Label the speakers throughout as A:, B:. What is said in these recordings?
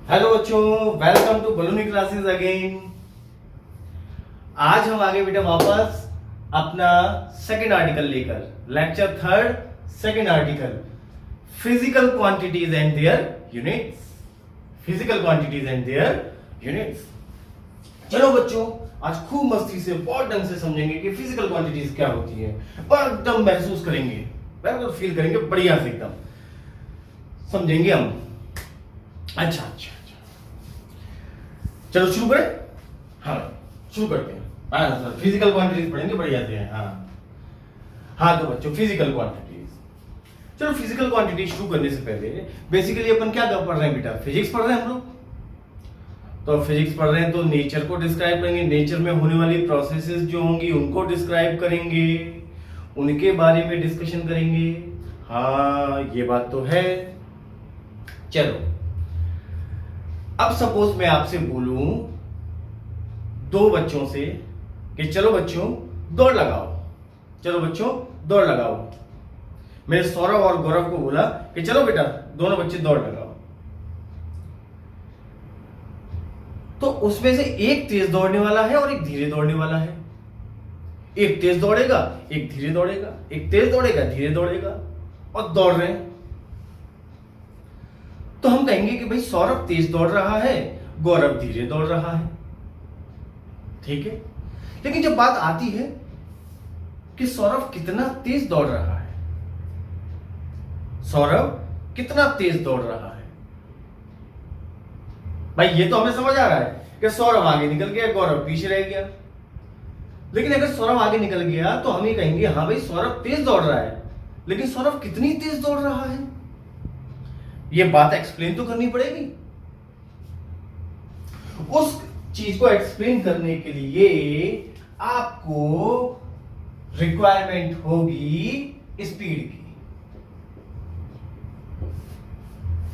A: Hello बच्चों, welcome to Baluni classes again. आज हम आगे बेटा वापस अपना सेकंड आर्टिकल लेकर, lecture third second article, physical quantities and their units. Physical quantities and their units. चलो बच्चों, आज खूब मस्ती से बहुत ढंग से समझेंगे कि फिजिकल क्वांटिटीज क्या होती है और एकदम महसूस करेंगे, बिल्कुल फील करेंगे बढ़िया से, एकदम समझेंगे हम। अच्छा, चलो शुरू करें। हाँ, शुरू करते हैं। हाँ सर, फिजिकल क्वांटिटीज पढ़ेंगे बढ़िया से। हाँ तो बच्चों, फिजिकल क्वांटिटीज। चलो, फिजिकल क्वांटिटीज शुरू करने से पहले बेसिकली अपन क्या पढ़ रहे हैं बेटा? फिजिक्स पढ़ रहे हैं हम लोग। तो फिजिक्स पढ़ रहे हैं तो नेचर को डिस्क्राइब करेंगे, नेचर में होने वाली प्रोसेसेस जो होंगी उनको डिस्क्राइब करेंगे, उनके बारे में डिस्कशन करेंगे। हाँ, ये बात तो है। चलो, अब सपोज मैं आपसे बोलूं दो बच्चों से कि चलो बच्चों दौड़ लगाओ, चलो बच्चों दौड़ लगाओ। मैंने सौरभ और गौरव को बोला कि चलो बेटा दोनों बच्चे दौड़ लगाओ। तो उसमें से एक तेज दौड़ने वाला है और एक धीरे दौड़ने वाला है। एक तेज दौड़ेगा, एक धीरे दौड़ेगा, एक तेज दौड़ेगा, धीरे दौड़ेगा, और दौड़ रहे हैं। तो हम कहेंगे कि भाई सौरभ तेज दौड़ रहा है, गौरव धीरे दौड़ रहा है। ठीक है, लेकिन जब बात आती है कि सौरभ कितना तेज दौड़ रहा है, सौरभ कितना तेज दौड़ रहा है, भाई ये तो हमें समझ आ रहा है कि सौरभ आगे निकल गया, गौरव पीछे रह गया। लेकिन अगर सौरभ आगे निकल गया तो हम ये कहेंगे हाँ भाई सौरभ तेज दौड़ रहा है, लेकिन सौरभ कितनी तेज दौड़ रहा है, ये बात एक्सप्लेन तो करनी पड़ेगी। उस चीज को एक्सप्लेन करने के लिए आपको रिक्वायरमेंट होगी स्पीड की।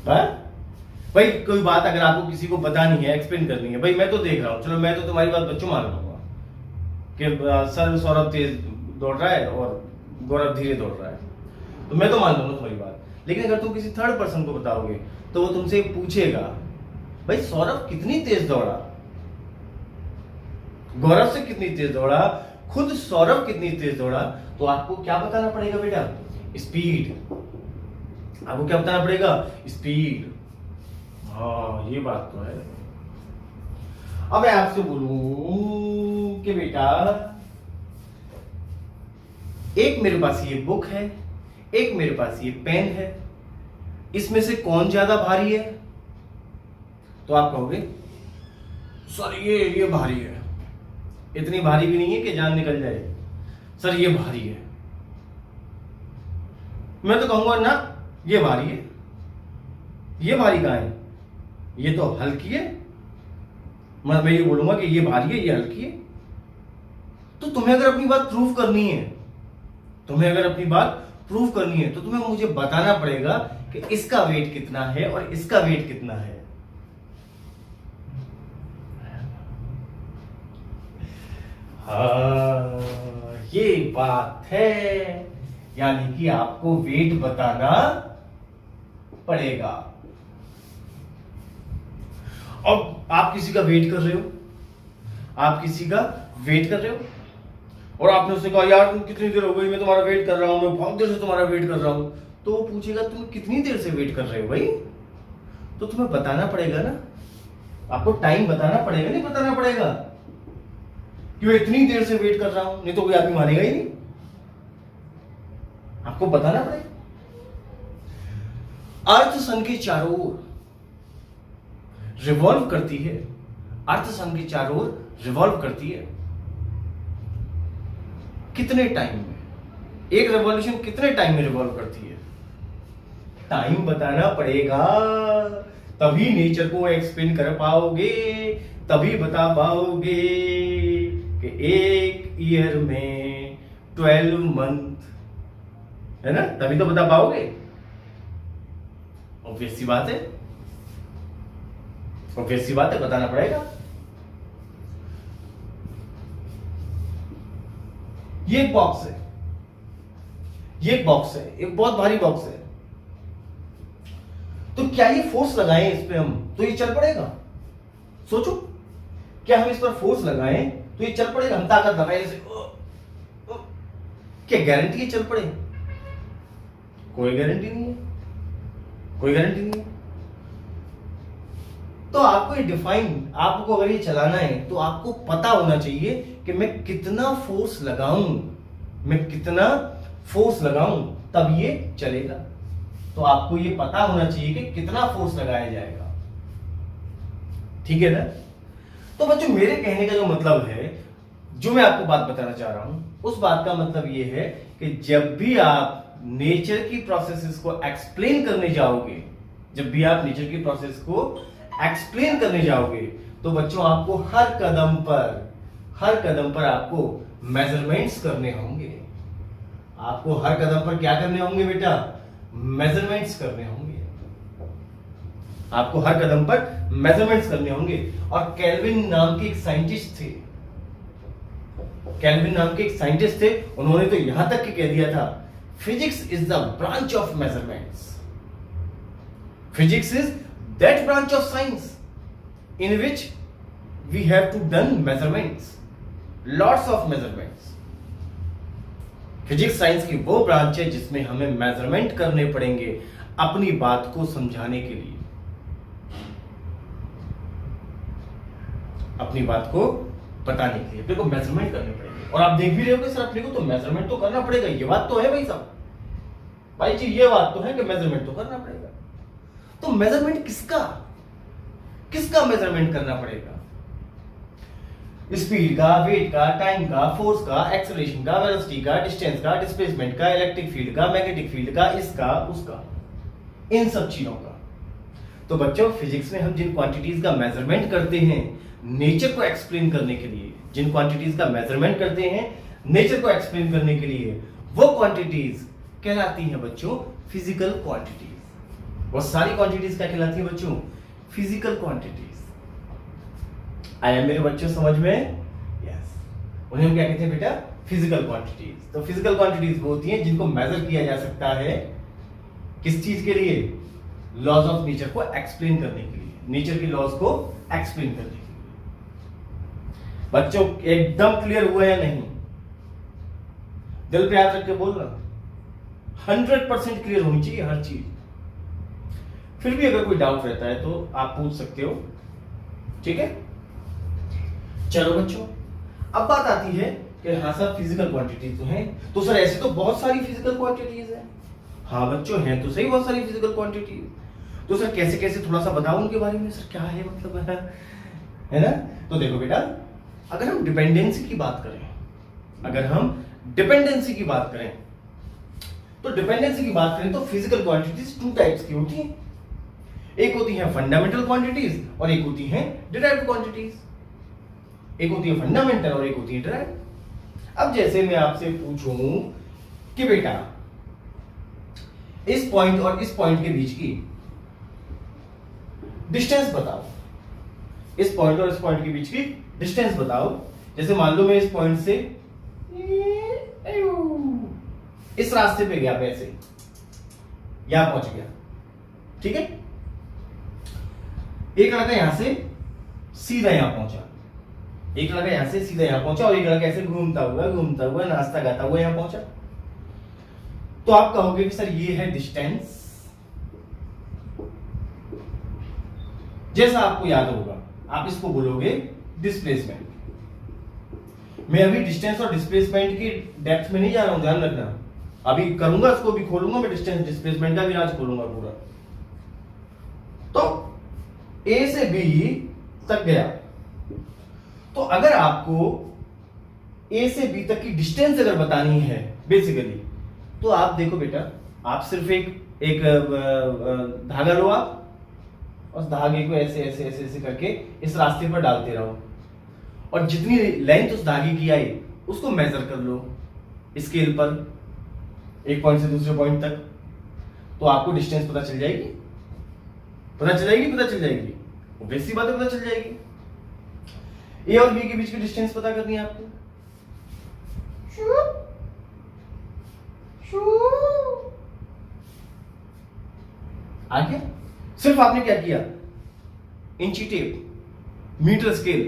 A: भाई कोई बात अगर आपको किसी को बतानी है, एक्सप्लेन करनी है, भाई मैं तो देख रहा हूं, चलो मैं तो तुम्हारी बात बच्चों मान लूंगा कि सर सौरभ तेज दौड़ रहा है और गौरव धीरे दौड़ रहा है, तो मैं तो मान लूंगा तुम्हारी बात। लेकिन अगर तुम किसी थर्ड पर्सन को बताओगे तो वो तुमसे पूछेगा भाई सौरभ कितनी तेज दौड़ा, गौरव से कितनी तेज दौड़ा, खुद सौरभ कितनी तेज दौड़ा, तो आपको क्या बताना पड़ेगा बेटा? स्पीड। आपको क्या बताना पड़ेगा? स्पीड। हाँ, ये बात तो है। अब मैं आपसे बोलूं कि बेटा एक मेरे पास ये बुक है, एक मेरे पास ये पेन है, इसमें से कौन ज्यादा भारी है? तो आप कहोगे सर ये भारी है, इतनी भारी भी नहीं है कि जान निकल जाए, सर ये भारी है। मैं तो कहूंगा ना ये भारी है, ये भारी कहां है, ये तो हल्की है। मैं ये बोलूंगा कि ये भारी है, ये हल्की है। तो तुम्हें अगर अपनी बात प्रूफ करनी है, तुम्हें अगर अपनी बात प्रूफ करनी है तो तुम्हें मुझे बताना पड़ेगा कि इसका वेट कितना है और इसका वेट कितना है। हाँ, ये बात है, यानी कि आपको वेट बताना पड़ेगा। अब आप किसी का वेट कर रहे हो, आप किसी का वेट कर रहे हो और आपने उससे कहा यार तुम कितनी देर हो गई, मैं तुम्हारा वेट कर रहा हूं, मैं बहुत देर से तुम्हारा वेट कर रहा हूं। तो वो पूछेगा तुम कितनी देर से वेट कर रहे हो भाई, तो तुम्हें बताना पड़ेगा ना, आपको टाइम बताना पड़ेगा, नहीं बताना पड़ेगा कि मैं इतनी देर से वेट कर रहा हूं, नहीं तो कोई आदमी मानेगा ही नहीं। आपको बताना पड़ेगा। अर्थ सन के चारों ओर रिवॉल्व करती है, अर्थ सन के चारों ओर रिवॉल्व करती है कितने टाइम में, एक रेवोल्यूशन कितने टाइम में रिवॉल्व करती है, टाइम बताना पड़ेगा। तभी नेचर को एक्सप्लेन कर पाओगे, तभी बता पाओगे कि एक ईयर में 12 मंथ है ना, तभी तो बता पाओगे। ऑब्वियस सी बात है, ऑब्वियस सी बात है, बताना पड़ेगा। ये एक बॉक्स है, ये एक बॉक्स है, एक बहुत भारी बॉक्स है। तो क्या ये फोर्स लगाएं इस पे हम तो ये चल पड़ेगा? सोचो, क्या हम इस पर फोर्स लगाएं तो ये चल पड़ेगा? हम ताकत लगाएं जैसे क्या गारंटी है चल पड़े? कोई गारंटी नहीं है, कोई गारंटी नहीं है। तो आपको ये डिफाइन, आपको अगर ये चलाना है तो आपको पता होना चाहिए कि मैं कितना फोर्स लगाऊं, मैं कितना फोर्स लगाऊं तब ये चलेगा। तो आपको ये पता होना चाहिए कि कितना फोर्स लगाया जाएगा, ठीक है ना? तो बच्चों मेरे कहने का जो मतलब है, जो मैं आपको बात बताना चाह रहा हूं, उस बात का मतलब ये है कि जब भी आप नेचर की प्रोसेसेस को एक्सप्लेन करने जाओगे, जब भी आप नेचर की प्रोसेस को एक्सप्लेन करने जाओगे, तो बच्चों आपको हर कदम पर आपको मेजरमेंट्स करने होंगे। आपको हर कदम पर क्या करने होंगे बेटा? मेजरमेंट्स करने होंगे। आपको हर कदम पर मेजरमेंट्स करने होंगे। और केल्विन नाम के एक साइंटिस्ट थे, केल्विन नाम के एक साइंटिस्ट थे, उन्होंने तो यहां तक कि कह दिया था, physics is the branch of measurements. Physics is that branch of science in which we have to done measurements, lots of measurements. Physics science की वो ब्रांच है जिसमें हमें मेजरमेंट करने पड़ेंगे अपनी बात को समझाने के लिए, अपनी बात को बताने के लिए अपने को मेजरमेंट करने पड़ेंगे। और आप देख भी रहे हो कि सर अपने को तो मेजरमेंट तो करना पड़ेगा, ये बात तो है भाई साहब, भाई जी ये बात तो है कि मेजरमेंट तो करना पड़ेगा। तो मेजरमेंट किसका मेजरमेंट करना पड़ेगा? स्पीड का, वेट का, टाइम का, फोर्स का, एक्सेलरेशन का, वेलोसिटी का, डिस्टेंस का, डिस्प्लेसमेंट का, इलेक्ट्रिक फील्ड का, मैग्नेटिक फील्ड का, इसका उसका, इन सब चीजों का। तो बच्चों फिजिक्स में हम जिन क्वांटिटीज का मेजरमेंट करते हैं नेचर को एक्सप्लेन करने के लिए, जिन क्वांटिटीज का मेजरमेंट करते हैं नेचर को एक्सप्लेन करने के लिए, वो क्वांटिटीज कहलाती हैं बच्चों फिजिकल क्वांटिटीज। वो सारी क्वांटिटीज क्या कहलाती हैं बच्चों? Physical quantities. आया मेरे बच्चों समझ में? यस। उन्हें हम क्या कहते हैं बेटा? Physical quantities. तो फिजिकल क्वांटिटीज वो होती हैं जिनको मेजर किया जा सकता है, किस चीज के लिए? लॉज ऑफ नेचर को एक्सप्लेन करने के लिए, नेचर के लॉज को एक्सप्लेन करने के लिए। बच्चों एकदम क्लियर हुआ या नहीं? दिल पे याद रख के बोलना, 100% क्लियर होनी चाहिए हर चीज। फिर भी अगर कोई डाउट रहता है तो आप पूछ सकते हो, ठीक है? चलो बच्चों, अब बात आती है कि हाँ सर फिजिकल क्वांटिटीज तो हैं, तो सर ऐसे तो बहुत सारी फिजिकल क्वांटिटीज हैं। हाँ बच्चों हैं तो सही बहुत सारी फिजिकल क्वांटिटीज, तो सर कैसे कैसे थोड़ा सा बताओ उनके बारे में, सर क्या है मतलब है ना? तो देखो बेटा, अगर हम डिपेंडेंसी की बात करें, तो डिपेंडेंसी की बात करें तो फिजिकल क्वांटिटीज टू टाइप्स की होती हैं। एक होती है फंडामेंटल क्वांटिटीज और एक होती है डिराइव्ड क्वांटिटीज। एक होती है फंडामेंटल और एक होती है डिराइव्ड। अब जैसे मैं आपसे पूछूं कि बेटा इस पॉइंट और इस पॉइंट के बीच की डिस्टेंस बताओ, इस पॉइंट और इस पॉइंट के बीच की डिस्टेंस बताओ। जैसे मान लो मैं इस पॉइंट से इस रास्ते पे गया, वैसे यहां पहुंच गया, ठीक है? एक लड़का यहां से सीधा यहां पहुंचा, एक लड़का यहां से सीधा यहां पहुंचा और एक लड़का ऐसे घूमता हुआ नाश्ता गाता हुआ यहां पहुंचा। तो आप कहोगे कि सर ये है डिस्टेंस। जैसा आपको याद होगा आप इसको बोलोगे डिस्प्लेसमेंट। मैं अभी डिस्टेंस और डिस्प्लेसमेंट की डेप्थ में नहीं जा रहा हूं, ध्यान रखना। अभी करूंगा, इसको भी खोलूंगा मैं, डिस्टेंस डिस्प्लेसमेंट का भी राज खोलूंगा पूरा। तो ए से बी तक गया, तो अगर आपको ए से बी तक की डिस्टेंस अगर बतानी है बेसिकली, तो आप देखो बेटा, आप सिर्फ एक धागा लो, आप उस धागे को ऐसे ऐसे ऐसे ऐसे करके इस रास्ते पर डालते रहो और जितनी लेंथ उस धागे की आई उसको मेजर कर लो स्केल पर, एक पॉइंट से दूसरे पॉइंट तक। तो आपको डिस्टेंस पता चल जाएगी, पता चल जाएगी, वैसी बात है, पता चल जाएगी। ए और बी के बीच की डिस्टेंस पता करनी है आपको। आ गया? सिर्फ आपने क्या किया, इंची टेप, मीटर स्केल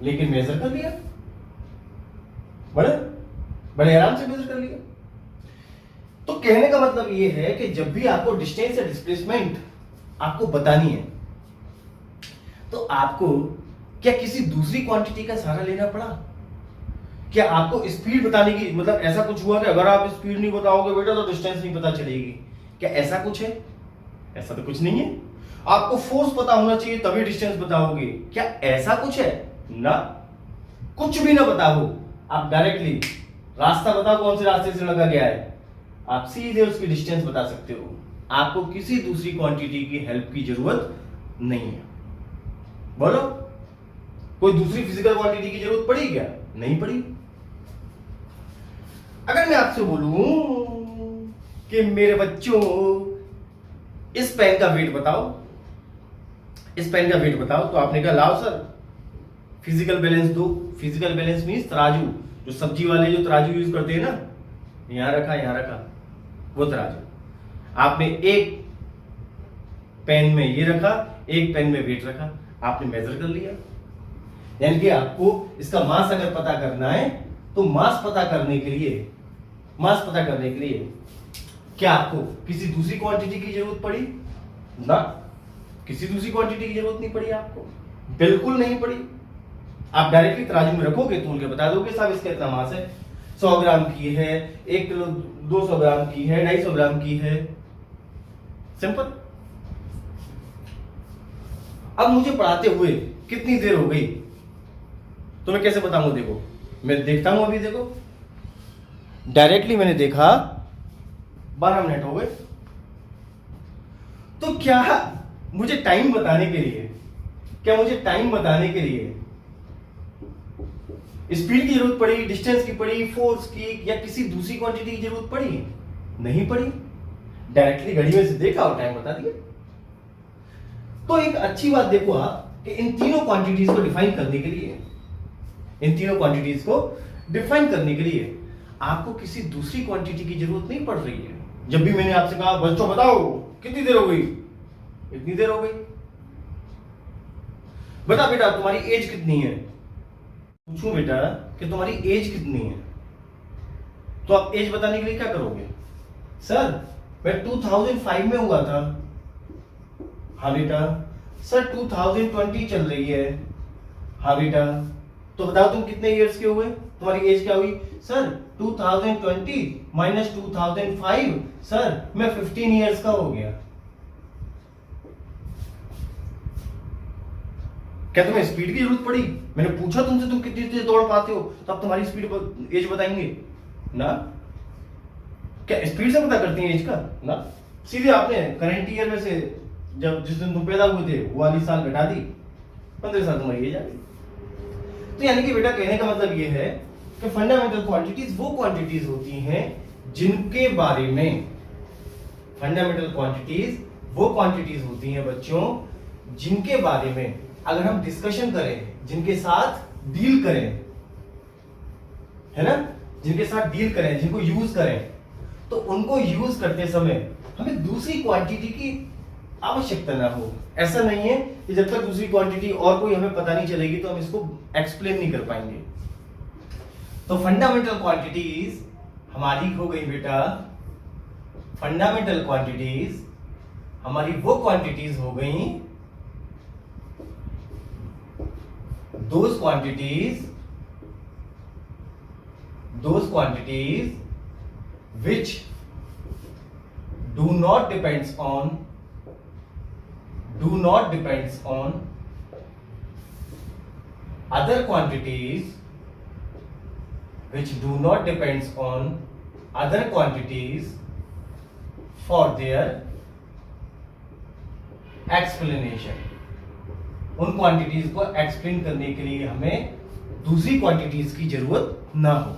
A: लेकिन मेजर कर लिया, बड़े बड़े आराम से मेजर कर लिया। तो कहने का मतलब यह है कि जब भी आपको डिस्टेंस या डिस्प्लेसमेंट आपको बतानी है तो आपको क्या किसी दूसरी क्वांटिटी का सहारा लेना पड़ा? क्या आपको स्पीड बताने की, मतलब ऐसा कुछ हुआ कि अगर आप स्पीड नहीं बताओगे बेटा तो डिस्टेंस नहीं पता चलेगी? क्या ऐसा कुछ है? ऐसा तो कुछ नहीं है। आपको फोर्स पता होना चाहिए तभी डिस्टेंस बताओगे, क्या ऐसा कुछ है? ना, कुछ भी ना बता हो, आप डायरेक्टली रास्ता बताओ कौन से रास्ते से लगा गया है, आप सीधे उसकी डिस्टेंस बता सकते हो। आपको किसी दूसरी क्वांटिटी की हेल्प की जरूरत नहीं है। बोलो, कोई दूसरी फिजिकल क्वांटिटी की जरूरत पड़ी क्या? नहीं पड़ी। अगर मैं आपसे बोलूं कि मेरे बच्चों इस पेन का वेट बताओ, इस पेन का वेट बताओ, तो आपने कहा लाओ सर फिजिकल बैलेंस दो। फिजिकल बैलेंस मीन्स तराजू, जो सब्जी वाले जो तराजू यूज करते हैं ना, यहां रखा वो तराजू। आपने एक पेन में ये रखा, एक पेन में वेट रखा, आपने मेजर कर लिया। यानी कि आपको इसका मास अगर पता करना है तो मास पता करने के लिए क्या आपको किसी दूसरी क्वांटिटी की जरूरत पड़ी? ना, किसी दूसरी क्वांटिटी की जरूरत नहीं पड़ी आपको, बिल्कुल नहीं पड़ी। आप डायरेक्टली तराजू में रखोगे, तोल के बता दोगे साहब इसका इतना मास है, 100 ग्राम की है, 1 किलो 200 ग्राम की है, 250 ग्राम की है, सिंपल। अब मुझे पढ़ाते हुए कितनी देर हो गई तो मैं कैसे बताऊंगा? देखो, मैं देखता हूं, अभी देखो डायरेक्टली मैंने देखा 12 मिनट हो गए। तो क्या मुझे टाइम बताने के लिए स्पीड की जरूरत पड़ी, डिस्टेंस की पड़ी, फोर्स की, या किसी दूसरी क्वांटिटी की जरूरत पड़ी? नहीं पड़ी। डायरेक्टली घड़ी में से देखा और टाइम बता दिया। तो एक अच्छी बात देखो आप कि इन तीनों क्वांटिटीज को डिफाइन करने के लिए आपको किसी दूसरी क्वांटिटी की जरूरत नहीं पड़ रही है। जब भी मैंने आपसे कहा बच्चों बताओ कितनी देर हो गई, इतनी देर हो गई, बता बेटा तुम्हारी एज कितनी है, पूछूं बेटा कि तुम्हारी एज कितनी है, तो आप एज बताने के लिए क्या करोगे? सर मैं 2005 में हुआ था। हाँ बेटा। सर 2020 चल रही है। हाँ बेटा। तो बताओ तुम कितने इयर्स के हुए, तुम्हारी एज क्या हुई? सर 2020 माइनस 2005, सर मैं 15 इयर्स का हो गया। क्या तुम्हें स्पीड की जरूरत पड़ी? मैंने पूछा तुमसे तुम कितनी तेज दौड़ पाते हो, तो अब तुम्हारी स्पीड एज बताएंगे ना? क्या स्पीड से पता करती है एज का? ना, सीधे आपने करंट ईयर में से जब जिस दिन तुम पैदा हुए थे वो वाली साल घटा दी, 15 साल तुम्हारी एज आ गई। तो यानी कि बेटा कहने का मतलब ये है कि फंडामेंटल क्वांटिटीज वो क्वांटिटीज होती हैं जिनके बारे में, फंडामेंटल क्वांटिटीज वो क्वांटिटीज होती हैं बच्चों जिनके बारे में अगर हम डिस्कशन करें, जिनके साथ डील करें, है ना, जिनके साथ डील करें, जिनको यूज करें, तो उनको यूज करते समय हमें दूसरी क्वांटिटी की आवश्यकता ना हो। ऐसा नहीं है कि जब तक दूसरी क्वांटिटी और कोई हमें पता नहीं चलेगी तो हम इसको एक्सप्लेन नहीं कर पाएंगे। तो फंडामेंटल क्वांटिटीज हमारी हो गई बेटा, फंडामेंटल क्वांटिटीज हमारी वो क्वांटिटीज हो गई, those quantities which do not depends on other quantities, which do not depends on other quantities for their explanation। उन क्वांटिटीज को एक्सप्लेन करने के लिए हमें दूसरी क्वांटिटीज की जरूरत ना हो।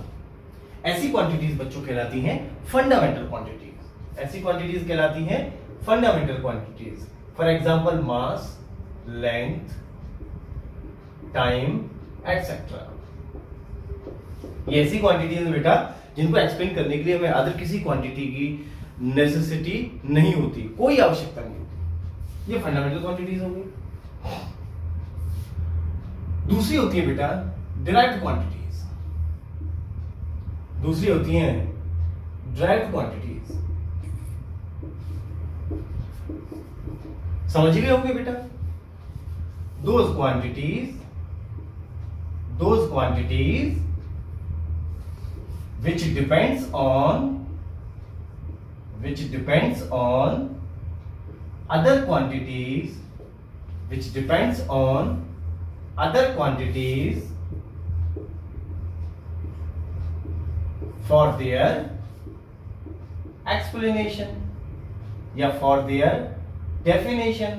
A: ऐसी क्वांटिटीज बच्चों कहलाती हैं फंडामेंटल क्वांटिटीज। ऐसी क्वांटिटीज कहलाती हैं fundamental quantities. For example mass, length, time etcetera. ये ऐसी क्वांटिटीज हैं बेटा जिनको एक्सप्लेन करने के लिए हमें अदर किसी क्वांटिटी की नेसेसिटी नहीं होती, कोई आवश्यकता नहीं होती। ये फंडामेंटल क्वांटिटीज हो गई। दूसरी होती है बेटा डिराइव्ड क्वांटिटीज, दूसरी होती है डिराइव्ड क्वांटिटीज। समझ गए होंगे बेटा, those quantities which depends on other quantities, which depends on other quantities for their explanation या for their definition।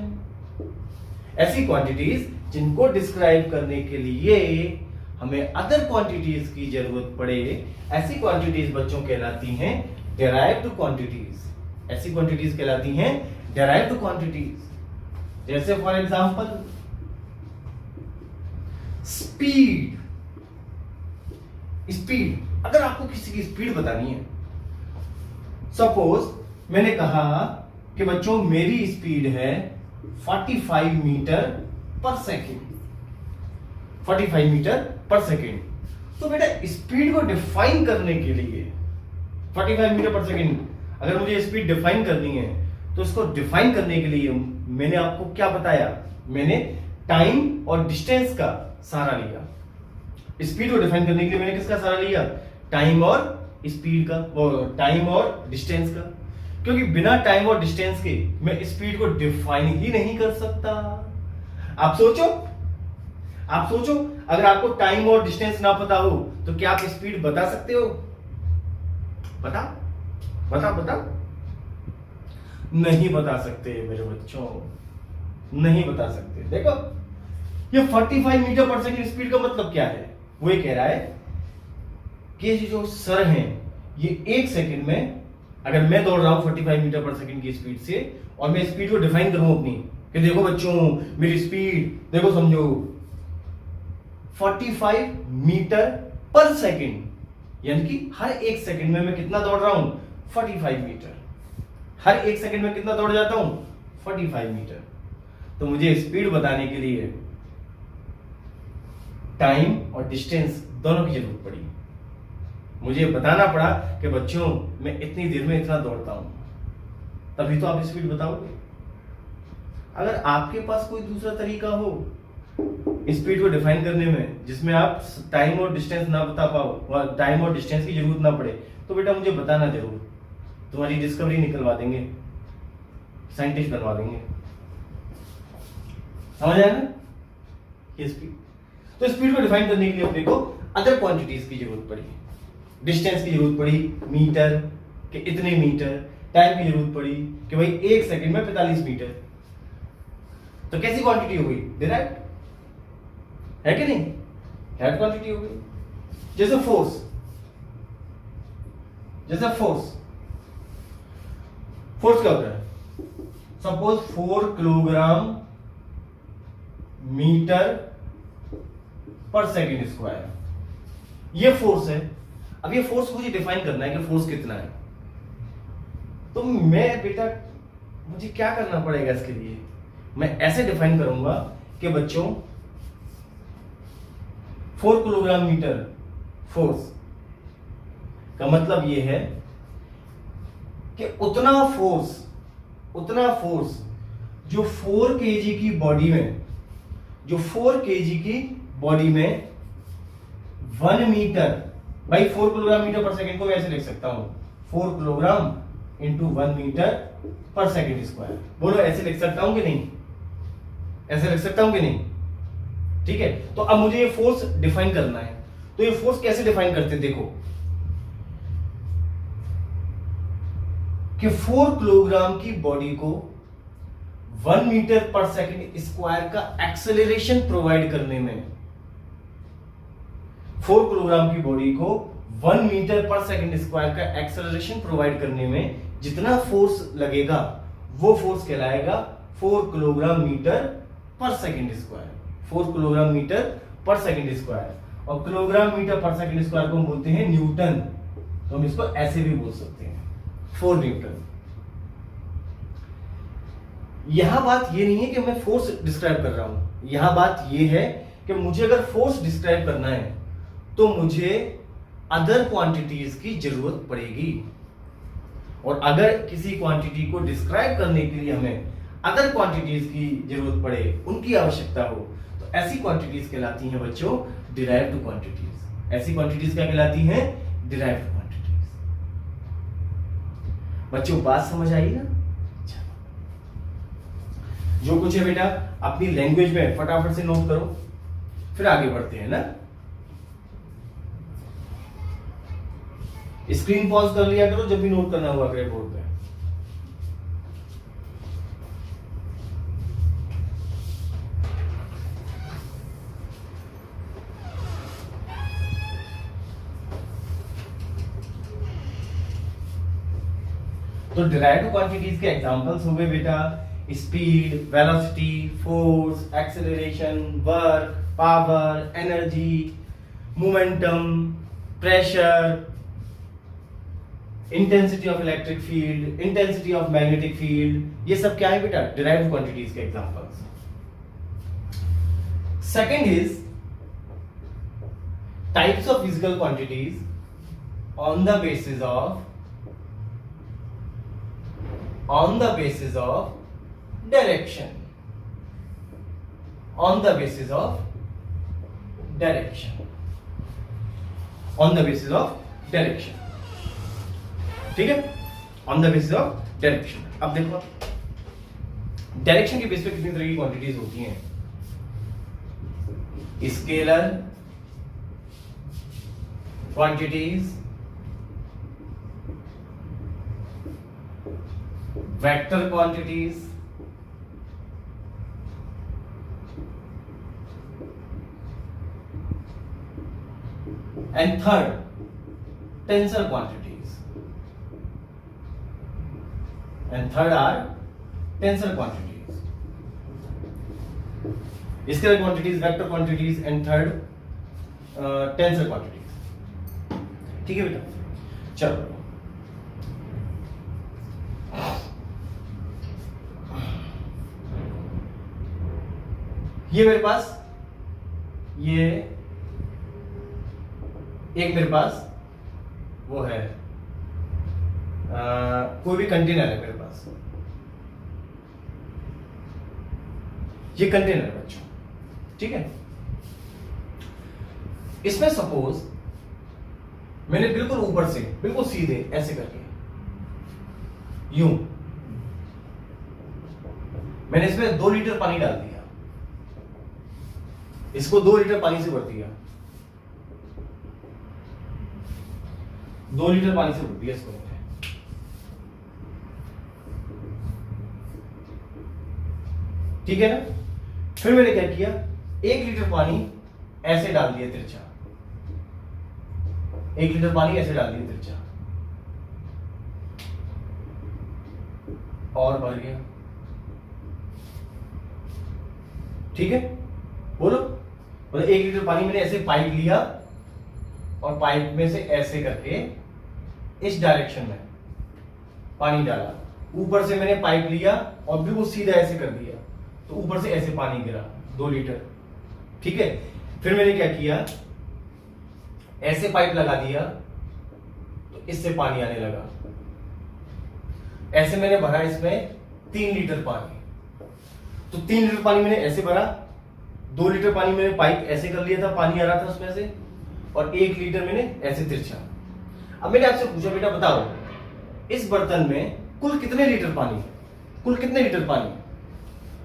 A: ऐसी क्वांटिटीज जिनको डिस्क्राइब करने के लिए हमें अदर क्वांटिटीज की जरूरत पड़े, ऐसी क्वांटिटीज बच्चों कहलाती हैं डेराइव्ड क्वांटिटीज। ऐसी क्वांटिटीज कहलाती हैं डेराइव्ड क्वांटिटीज। जैसे फॉर एग्जांपल स्पीड। अगर आपको किसी की स्पीड बतानी है, सपोज मैंने कहा कि बच्चों मेरी स्पीड है 45 मीटर पर सेकेंड, 45 मीटर पर सेकेंड। तो बेटा स्पीड को डिफाइन करने के लिए 45 मीटर पर सेकेंड अगर मुझे स्पीड डिफाइन करनी है, तो इसको डिफाइन करने के लिए मैंने आपको क्या बताया, मैंने टाइम और डिस्टेंस का सहारा लिया। स्पीड को डिफाइन करने के लिए मैंने किसका सहारा लिया, टाइम और स्पीड का, टाइम और डिस्टेंस का। क्योंकि बिना टाइम और डिस्टेंस के मैं स्पीड को डिफाइन ही नहीं कर सकता। आप सोचो अगर आपको टाइम और डिस्टेंस ना पता हो तो क्या आप स्पीड बता सकते हो? बता नहीं बता सकते मेरे बच्चों, नहीं बता सकते। देखो ये 45 मीटर पर सेकंड स्पीड का मतलब क्या है, वो ये कह रहा है कि जो सर हैं ये 1 सेकंड में, अगर मैं दौड़ रहा हूं 45 मीटर पर सेकंड की स्पीड से और मैं स्पीड को डिफाइन करूं अपनी कि देखो बच्चों मेरी स्पीड देखो, समझो 45 मीटर पर सेकंड, यानी कि हर 1 सेकंड में मैं कितना दौड़ रहा हूं, 45 मीटर। हर 1 सेकंड में कितना दौड़ जाता हूं, 45 मीटर। तो मुझे स्पीड बताने के लिए टाइम और डिस्टेंस दोनों की जरूरत पड़ी। मुझे बताना पड़ा कि बच्चों मैं इतनी देर में इतना दौड़ता हूं, तभी तो आप स्पीड बताओगे। अगर आपके पास कोई दूसरा तरीका हो स्पीड को डिफाइन करने में जिसमें आप टाइम और डिस्टेंस ना बता पाओ, टाइम और डिस्टेंस की जरूरत ना पड़े, तो बेटा मुझे बताना जरूर, तुम्हारी डिस्कवरी निकलवा देंगे, साइंटिस्ट बनवा देंगे। समझ आया ना ये स्पीड। तो स्पीड को डिफाइन करने के लिए अपने को अदर क्वांटिटीज की जरूरत पड़ी, डिस्टेंस की जरूरत पड़ी मीटर के इतने मीटर, टाइम की जरूरत पड़ी कि भाई 1 सेकंड में 45 मीटर। तो कैसी क्वांटिटी हो गई, डिराइव्ड है कि नहीं, डिराइव्ड क्वांटिटी हो गई। जैसे फोर्स क्या होता है, सपोज 4 किलोग्राम मीटर पर सेकेंड स्क्वायर, ये फोर्स है। अब ये फोर्स मुझे डिफाइन करना है कि फोर्स कितना है। तो मैं बेटा मुझे क्या करना पड़ेगा इसके लिए, मैं ऐसे डिफाइन करूंगा कि बच्चों 4 किलोग्राम मीटर फोर्स का मतलब ये है कि उतना फोर्स जो 4 केजी की बॉडी में, जो 4 केजी की बॉडी में 1 मीटर, भाई 4 किलोग्राम मीटर पर सेकेंड को मैं ऐसे लिख सकता हूं 4 किलोग्राम इंटू 1 मीटर पर सेकेंड स्क्वायर। बोलो ऐसे लिख सकता हूं कि नहीं, ऐसे लिख सकता हूं कि नहीं, ठीक है। तो अब मुझे ये फोर्स डिफाइन करना है। तो ये फोर्स कैसे डिफाइन करते हैं, देखो कि 4 किलोग्राम की बॉडी को 1 मीटर पर सेकेंड स्क्वायर का एक्सेलरेशन प्रोवाइड करने में, 4 किलोग्राम की बॉडी को 1 मीटर पर सेकेंड स्क्वायर का एक्सेलरेशन प्रोवाइड करने में जितना फोर्स लगेगा वो फोर्स कहलाएगा 4 किलोग्राम मीटर पर सेकेंड स्क्वायर। 4 किलोग्राम मीटर पर सेकेंड स्क्वायर, और किलोग्राम मीटर पर सेकेंड स्क्वायर को हम बोलते हैं न्यूटन। तो हम इसको ऐसे भी बोल सकते हैं 4 न्यूटन। यहां बात ये नहीं है कि मैं फोर्स डिस्क्राइब कर रहा हूं, यहां बात ये है कि मुझे अगर फोर्स डिस्क्राइब करना है तो मुझे अदर क्वांटिटीज की जरूरत पड़ेगी, और अगर किसी क्वांटिटी को डिस्क्राइब करने के लिए हमें अदर क्वांटिटीज की जरूरत पड़े, उनकी आवश्यकता हो, तो ऐसी क्वांटिटीज कहलाती हैं बच्चों डिराइव्ड क्वांटिटीज। ऐसी क्वांटिटीज क्या कहलाती हैं? Derived quantities. बच्चों बात समझ आई ना? जो कुछ है बेटा अपनी लैंग्वेज में फटाफट से नोट करो, फिर आगे बढ़ते हैं ना। स्क्रीन पॉज कर लिया करो जब भी नोट करना हुआ ग्रे बोर्ड पे। तो डिराइव्ड क्वांटिटीज के एग्जांपल्स हो गए बेटा speed, velocity, force, acceleration, work, power, energy, momentum, pressure, intensity of electric field, intensity of magnetic field. ये सब क्या है बेटा? डिराइव्ड क्वांटिटीज के examples. Second is types of physical quantities on the basis of direction, on the basis of direction, on the basis of direction, ठीक है? on the basis of direction। अब देखो डायरेक्शन के बेस पे कितनी तरह की क्वांटिटीज होती हैं? Scalar quantities, vector quantities, and third tensor quantities, and third are tensor quantities, scalar quantities, vector quantities and third tensor quantities। ठीक है बेटा, चलो ये मेरे पास ये एक मेरे पास वो है कोई भी कंटेनर है मेरे पास, ये कंटेनर है बच्चों, ठीक है? इसमें सपोज मैंने बिल्कुल ऊपर से बिल्कुल सीधे ऐसे करके यूं मैंने इसमें 2 लीटर पानी डाल दिया, इसको 2 लीटर पानी से भर दिया, 2 लीटर पानी से भर दिया इसको मैंने। ठीक है ना? फिर मैंने क्या किया, 1 लीटर पानी ऐसे डाल दिया तिरछा, 1 लीटर पानी ऐसे डाल दिया तिरछा, और भर गया। ठीक है, बोलो। मतलब 1 लीटर पानी मैंने ऐसे पाइप लिया और पाइप में से ऐसे करके इस डायरेक्शन में पानी डाला, ऊपर से मैंने पाइप लिया और बिल्कुल सीधा ऐसे कर दिया, तो ऊपर से ऐसे पानी गिरा 2 लीटर। ठीक है, फिर मैंने क्या किया, ऐसे पाइप लगा दिया तो इससे पानी आने लगा, ऐसे मैंने भरा इसमें 3 लीटर पानी, तो 3 लीटर पानी मैंने ऐसे भरा, 2 लीटर पानी मैंने पाइप ऐसे कर लिया था, पानी आ रहा था उसमें से, और 1 लीटर मैंने ऐसे तिरछा। अब मैंने आपसे पूछा, बेटा बताओ इस बर्तन में कुल कितने लीटर पानी है, कुल कितने लीटर पानी?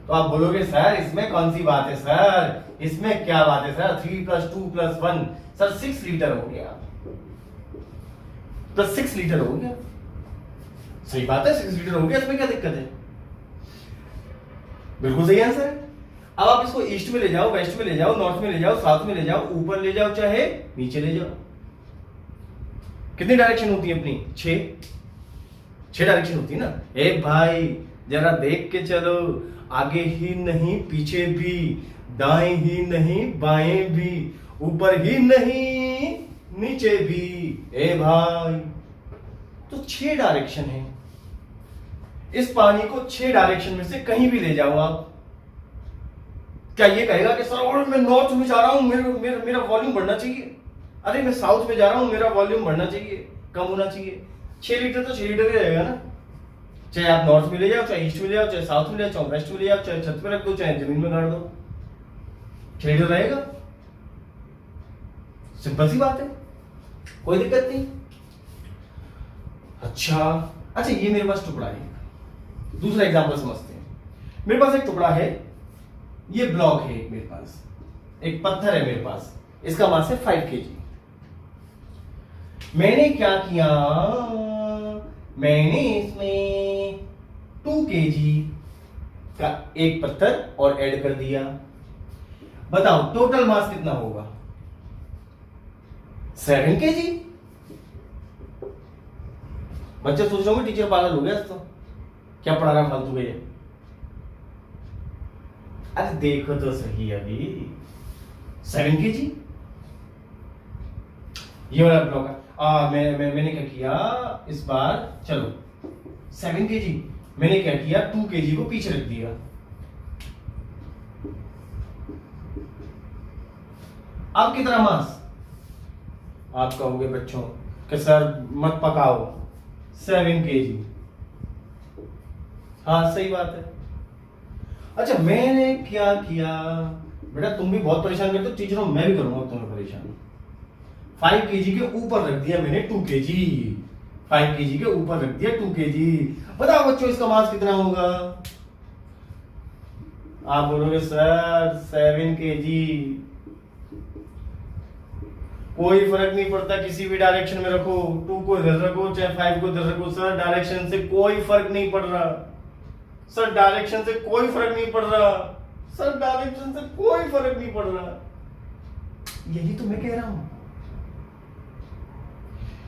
A: तो आप बोलोगे सर इसमें कौन सी बात है सर, इसमें क्या बात है सर, 3 + 2 + 1 सर 6 लीटर हो गया, तो 6 लीटर हो गया। सही बात है, 6 लीटर हो गया, इसमें क्या दिक्कत है? बिल्कुल सही आंसर है। अब आप इसको ईस्ट में ले जाओ, वेस्ट में ले जाओ, नॉर्थ में ले जाओ, साउथ में ले जाओ, ऊपर ले जाओ चाहे नीचे ले जाओ, कितनी डायरेक्शन होती है अपनी? 6 डायरेक्शन होती है ना। ए भाई जरा देख के चलो, आगे ही नहीं पीछे भी, दाएं ही नहीं बाएं भी, ऊपर ही नहीं नीचे भी। ए भाई, तो 6 डायरेक्शन है। इस पानी को 6 डायरेक्शन में से कहीं भी ले जाओ आप, क्या ये कहेगा कि सर और मैं नॉर्थ में जा रहा हूं, मेरा वॉल्यूम बढ़ना चाहिए, अरे मैं साउथ में जा रहा हूं, मेरा वॉल्यूम बढ़ना चाहिए, कम होना चाहिए? 6 लीटर तो 6 लीटर ही रहेगा ना, चाहे आप नॉर्थ में ले जाओ, चाहे ईस्ट में ले जाओ, चाहे साउथ में ले जाओ, चाहे वेस्ट में ले जाओ, चाहे छत पे रख दो, चाहे जमीन में गाड़ दो, 6 लीटर रहेगा। सिंपल सी बात है, कोई दिक्कत नहीं। अच्छा ये मेरे पास टुकड़ा है, दूसरा एग्जांपल समझते हैं। मेरे पास एक टुकड़ा है, ये ब्लॉक है, मेरे पास एक पत्थर है मेरे पास, इसका मास है 5 kg। मैंने क्या किया, मैंने इसमें 2 kg का एक पत्थर और ऐड कर दिया। बताओ टोटल मास कितना होगा? 7 kg। बच्चे सोच रहे होंगे टीचर पागल हो गया, तो क्या पढ़ा रहा फालतू के ये। अरे देखो तो सही, अभी 7 kg ये वाला ब्लॉक है। मैंने क्या किया इस बार, चलो 7 kg, मैंने क्या किया 2 kg को पीछे रख दिया। अब कितना मास? आप कहोगे बच्चों कि सर मत पकाओ, 7 kg। हाँ सही बात है। अच्छा मैंने क्या किया, बेटा तुम भी बहुत परेशान करते हो टीचरों, मैं भी करूंगा तुम्हें परेशान। 5 kg के ऊपर रख दिया मैंने 2 kg, 5 kg के ऊपर रख दिया 2 kg। बताओ बच्चों इसका मास कितना होगा? आप बोलोगे सर 7 kg। कोई फर्क नहीं पड़ता, किसी भी डायरेक्शन में रखो, 2 को इधर रखो चाहे 5 को इधर रखो, सर डायरेक्शन से कोई फर्क नहीं पड़ रहा, सर डायरेक्शन से कोई फर्क नहीं पड़ रहा, सर डायरेक्शन से कोई फर्क नहीं पड़ रहा। यही तो मैं कह रहा हूं,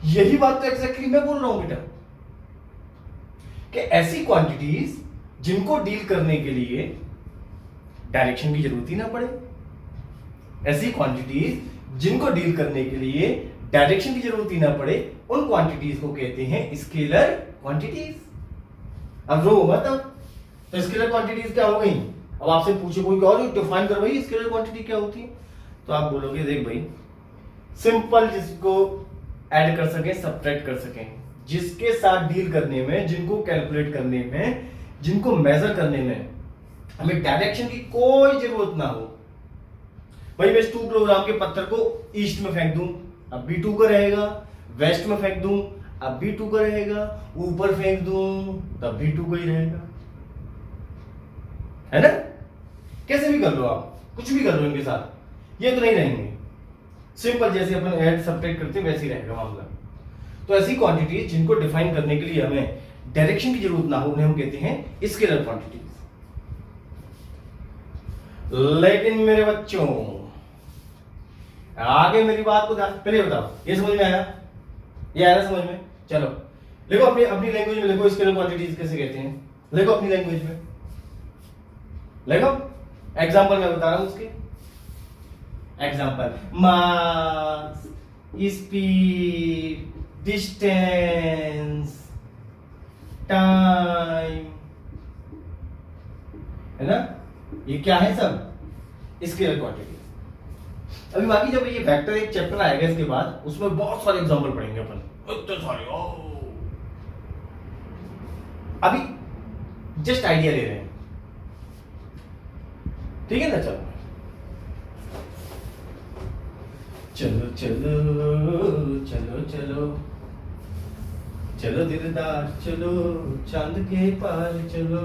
A: यही बात तो एग्जैक्टली मैं बोल रहा हूं बेटा, कि ऐसी क्वांटिटीज जिनको डील करने के लिए डायरेक्शन की जरूरत ही ना पड़े, ऐसी क्वांटिटीज जिनको डील करने के लिए डायरेक्शन की जरूरत ही ना पड़े, उन क्वांटिटीज को कहते हैं स्केलर क्वांटिटीज। अब रो मत, तो स्केलर क्वांटिटीज क्या हो गई? अब आपसे पूछे कोई और डिफाइन कर भाई स्केलर क्वांटिटी क्या होती है, तो आप बोलोगे देख भाई सिंपल, जिसको ऐड कर सके सब्ट्रैक्ट कर सके, जिसके साथ डील करने में, जिनको कैलकुलेट करने में, जिनको मेजर करने में हमें डायरेक्शन की कोई जरूरत ना हो। भाई मैं 2 किलोग्राम के पत्थर को ईस्ट में फेंक दूं, अब भी 2 का रहेगा, वेस्ट में फेंक दूं, अब भी 2 का रहेगा, ऊपर फेंक दूं तब भी 2 का ही रहेगा, है ना? कैसे भी कर लो आप, कुछ भी कर लो इनके साथ, ये तो नहीं रहेंगे। सिंपल जैसे अपन ऐड सब्ट्रैक्ट करते हैं वैसे ही रहेगा मामला। तो ऐसी क्वांटिटी जिनको डिफाइन करने के लिए हमें डायरेक्शन की जरूरत ना हो, उन्हें हम कहते हैं स्केलर क्वांटिटीज। लेकिन मेरे बच्चों आगे मेरी बात को पहले बताओ, ये समझ में आया? ये आया समझ में? चलो लिखो अपनी अपनी लैंग्वेज में लिखो स्केलर क्वांटिटीज कैसे कहते हैं, लिखो अपनी लैंग्वेज में लिखो। एग्जांपल मैं बता रहा हूं उसके। एग्जांपल मास, स्पीड, डिस्टेंस, टाइम, है ना? ये क्या है सब? Scalar quantity. अभी बाकी जब ये वेक्टर एक चैप्टर आएगा इसके बाद, उसमें बहुत सारे एग्जांपल पढ़ेंगे अपन, इतने सारे। अभी जस्ट आइडिया ले रहे हैं, ठीक है ना? चलो चलो चलो चलो चलो दिलदार चलो, चांद के पार चलो।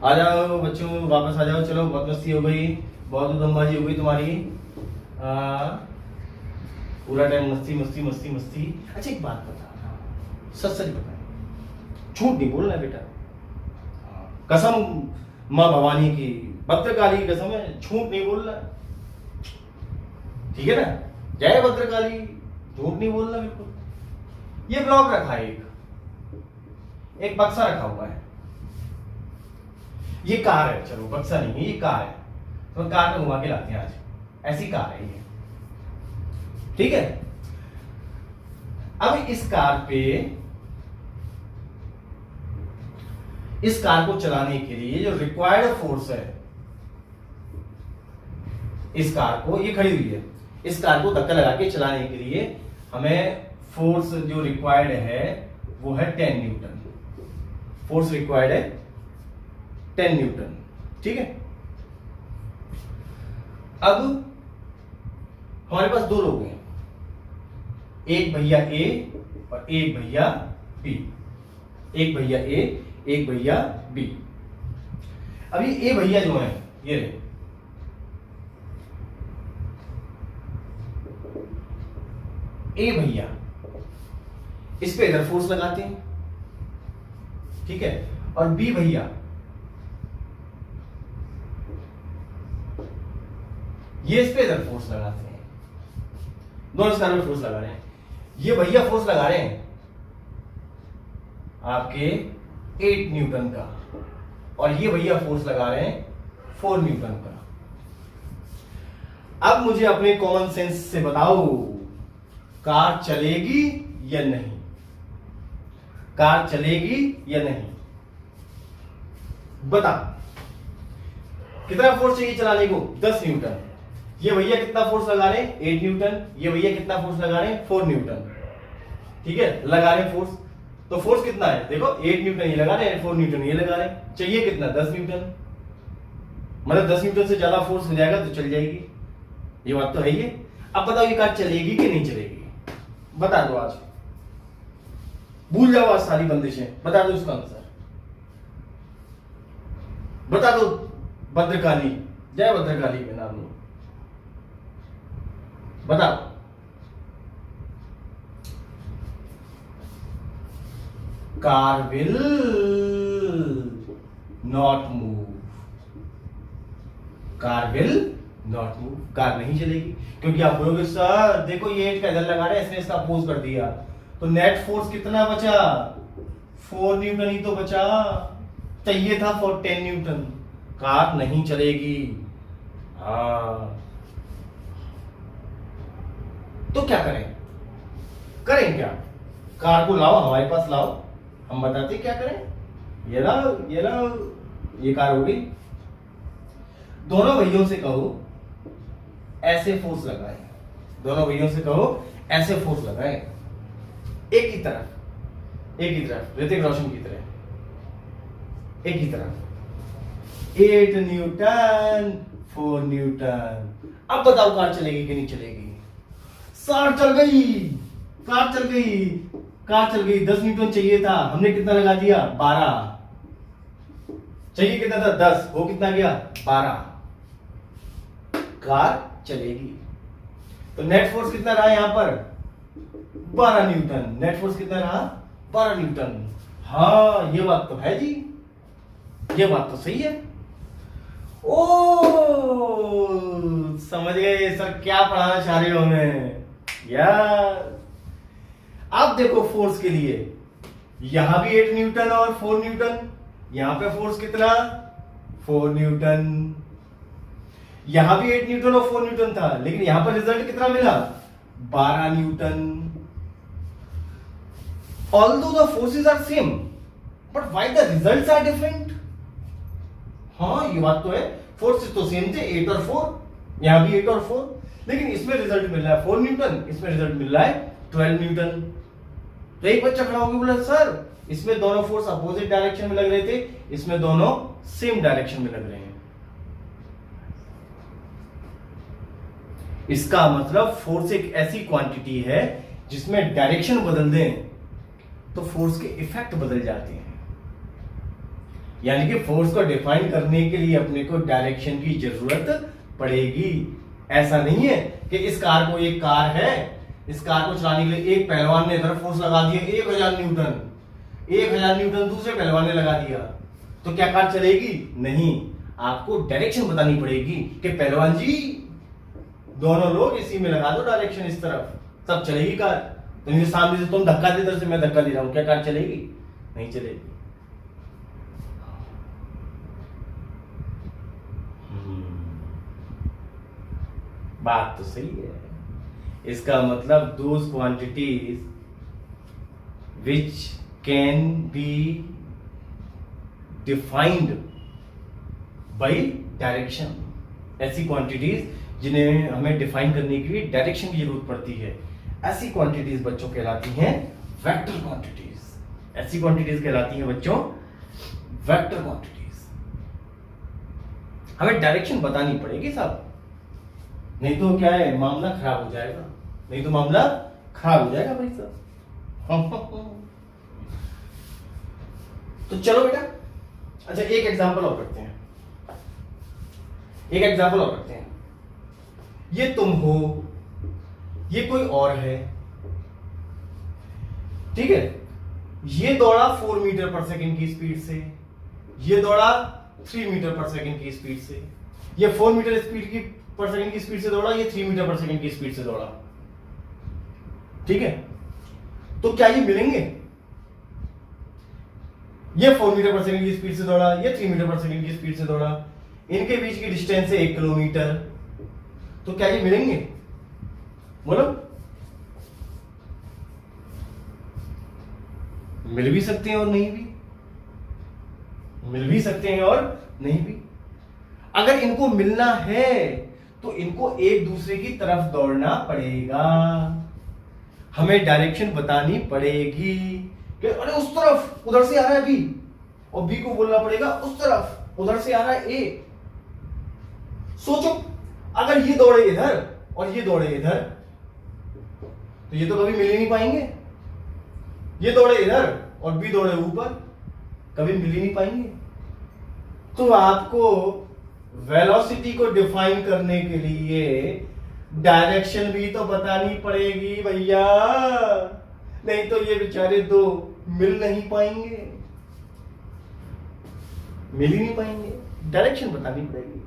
A: आ जाओ बच्चों, वापस आ जाओ, चलो बहुत मस्ती हो गई, बहुत उदमबाजी हो गई तुम्हारी, पूरा टाइम मस्ती मस्ती मस्ती मस्ती। अच्छा एक बात बता, सच सच बता, झूठ नहीं बोलना बेटा, कसम माँ भवानी की, भद्रकाली की कसम है, झूठ नहीं बोलना, ठीक है ना? जय भद्रकाली, झूठ नहीं बोलना बिल्कुल। ये ब्लॉक रखा है, एक बक्सा रखा हुआ है, ये कार है, चलो बक्सा नहीं है, ये कार है, तो कार को घुमा के लाते हैं आज, ऐसी कार है ये, ठीक है? अब इस कार को चलाने के लिए जो रिक्वायर्ड फोर्स है, इस कार को, ये खड़ी हुई है, इस कार को धक्का लगा के चलाने के लिए हमें फोर्स जो रिक्वायर्ड है वो है 10 न्यूटन। फोर्स रिक्वायर्ड है 10 न्यूटन, ठीक है। अब हमारे पास दो लोग हैं, एक भैया ए और एक भैया बी। एक भैया ए, एक भैया बी। अभी ए भैया जो है, ये ए भैया इस पे इधर फोर्स लगाते हैं, ठीक है, और बी भैया ये इस पे इधर फोर्स लगाते हैं, दोनों इस कार में फोर्स लगा रहे हैं। ये भैया फोर्स लगा रहे हैं आपके 8 न्यूटन का, और ये भैया फोर्स लगा रहे हैं 4 न्यूटन का। अब मुझे अपने कॉमन सेंस से बताओ, कार चलेगी या नहीं? कार चलेगी या नहीं? बता, कितना फोर्स चाहिए चलाने को? 10 न्यूटन। ये भैया कितना फोर्स लगा रहे हैं? 8 न्यूटन। ये भैया कितना फोर्स लगा रहे हैं? 4 न्यूटन। ठीक है, लगा रहे हैं फोर्स। तो फोर्स कितना है? देखो, 8 न्यूटन ये लगा रहे हैं, 4 न्यूटन ये लगा रहे हैं। चाहिए कितना? 10 न्यूटन। मतलब 10 न्यूटन से ज्यादा फोर्स हो जाएगा तो चल जाएगी, ये बात तो है ही है। अब बताओ ये कार चलेगी कि नहीं चलेगी? बता दो आज, भूल जाओ आज सारी बंदिशें, बता दो इसका आंसर, बता दो। भद्रकाली, जय भद्रकाली के नाम लो, बताओ। Car will not move, car will not move, car नहीं चलेगी। क्योंकि आप बोलोगे सर देखो ये 8 का इधर लगा रहे हैं, इसने इसका अपोज कर दिया, तो नेट फोर्स कितना बचा? 4 न्यूटन ही तो बचा, चाहिए था 10 न्यूटन। कार नहीं चलेगी। हाँ, तो क्या करें? करें क्या? कार को लाओ, हमारे पास लाओ, हम बताते क्या करें। ये लाओ, ये लाओ, ये कार हो गई। दोनों भैयों से कहो ऐसे फोर्स लगाए, दोनों भैयों से कहो ऐसे फोर्स लगाए, एक ही तरफ, एक ही तरफ, ऋतिक रोशन की तरह, एक ही तरफ। 8 न्यूटन, 4 न्यूटन। अब बताओ कार चलेगी कि नहीं चलेगी? कार चल गई, कार चल गई, कार चल गई। 10 न्यूटन चाहिए था, हमने कितना लगा दिया? 12। चाहिए कितना था? 10, वो कितना गया? 12। कार चलेगी। तो नेट फोर्स कितना रहा यहां पर? 12 न्यूटन। नेट फोर्स कितना रहा? 12 न्यूटन। हाँ, ये बात तो है जी, ये बात तो सही है। ओ, समझ गए सर क्या पढ़ाना चाह रहे हो हमें यार। अब देखो फोर्स के लिए, यहां भी 8 न्यूटन और 4 न्यूटन, यहां पे फोर्स कितना? 4 न्यूटन। यहां भी 8 न्यूटन और 4 न्यूटन था, लेकिन यहां पर रिजल्ट कितना मिला? 12 Newton. Although the forces are same, but why the results are different? हाँ, ये बात तो है, फोर्सेस तो सेम थे, 8 और 4, यहां भी 8 और 4, लेकिन इसमें रिजल्ट मिल रहा है 4 न्यूटन, इसमें रिजल्ट मिल रहा है 12 न्यूटन। तो एक बच्चा खड़ा होकर बोला सर इसमें दोनों फोर्स अपोजिट डायरेक्शन में लग रहे थे, इसमें दोनों सेम डायरेक्शन में लग रहे हैं। इसका मतलब फोर्स एक ऐसी क्वांटिटी है जिसमें डायरेक्शन बदल दें तो फोर्स के इफेक्ट बदल जाते हैं। यानी कि फोर्स को डिफाइन करने के लिए अपने को डायरेक्शन की जरूरत पड़ेगी। ऐसा नहीं है कि इस कार को, एक कार है, इस कार को चलाने के लिए एक पहलवान ने इधर फोर्स लगा दिया 1000 न्यूटन, 1000 न्यूटन दूसरे पहलवान ने लगा दिया, तो क्या कार चलेगी? नहीं। आपको डायरेक्शन बतानी पड़ेगी कि पहलवान जी दोनों लोग इसी में लगा दो डायरेक्शन इस तरफ, तब चलेगी कार। तो इनके सामने से तुम धक्का दे, इधर से मैं धक्का दे रहा हूं, क्या कार चलेगी? नहीं चलेगी। बात तो सही है। इसका मतलब those quantities which can be defined by direction. ऐसी क्वांटिटीज जिन्हें हमें डिफाइन करने के लिए डायरेक्शन की जरूरत पड़ती है, ऐसी क्वांटिटीज बच्चों कहलाती हैं वेक्टर क्वांटिटीज। ऐसी क्वांटिटीज कहलाती हैं बच्चों वेक्टर क्वांटिटीज। हमें डायरेक्शन बतानी पड़ेगी साहब, नहीं तो क्या है, मामला खराब हो जाएगा, नहीं तो मामला खराब हो जाएगा भाई साहब। तो चलो बेटा, अच्छा एक एग्जांपल और करते हैं, एक एग्जांपल और करते हैं। ये तुम हो, ये कोई और है, ठीक है। ये दौड़ा 4 मीटर पर सेकंड की स्पीड से, ये दौड़ा 3 मीटर पर सेकंड की स्पीड से। ये 4 मीटर स्पीड की पर सेकंड की स्पीड से दौड़ा, ये 3 मीटर पर सेकंड की स्पीड से दौड़ा, ठीक है। तो क्या ये मिलेंगे? ये 4 मीटर पर सेकंड की स्पीड से दौड़ा, ये 3 मीटर पर सेकंड की स्पीड से दौड़ा, इनके बीच की डिस्टेंस है 1 किलोमीटर। तो क्या ये मिलेंगे? बोलो। मिल भी सकते हैं और नहीं भी, मिल भी सकते हैं और नहीं भी। अगर इनको मिलना है तो इनको एक दूसरे की तरफ दौड़ना पड़ेगा, हमें डायरेक्शन बतानी पड़ेगी कि अरे उस तरफ, उधर से आ रहा है बी, और बी को बोलना पड़ेगा उस तरफ, उधर से आ रहा है ए। सोचो, अगर ये दौड़े इधर और ये दौड़े इधर, तो ये तो कभी मिल ही नहीं पाएंगे। ये दौड़े इधर और बी दौड़े ऊपर, कभी मिल ही नहीं पाएंगे। तो आपको वेलोसिटी को डिफाइन करने के लिए डायरेक्शन भी तो बतानी पड़ेगी भैया, नहीं तो ये बेचारे दो मिल नहीं पाएंगे, मिल ही नहीं पाएंगे। डायरेक्शन बतानी पड़ेगी।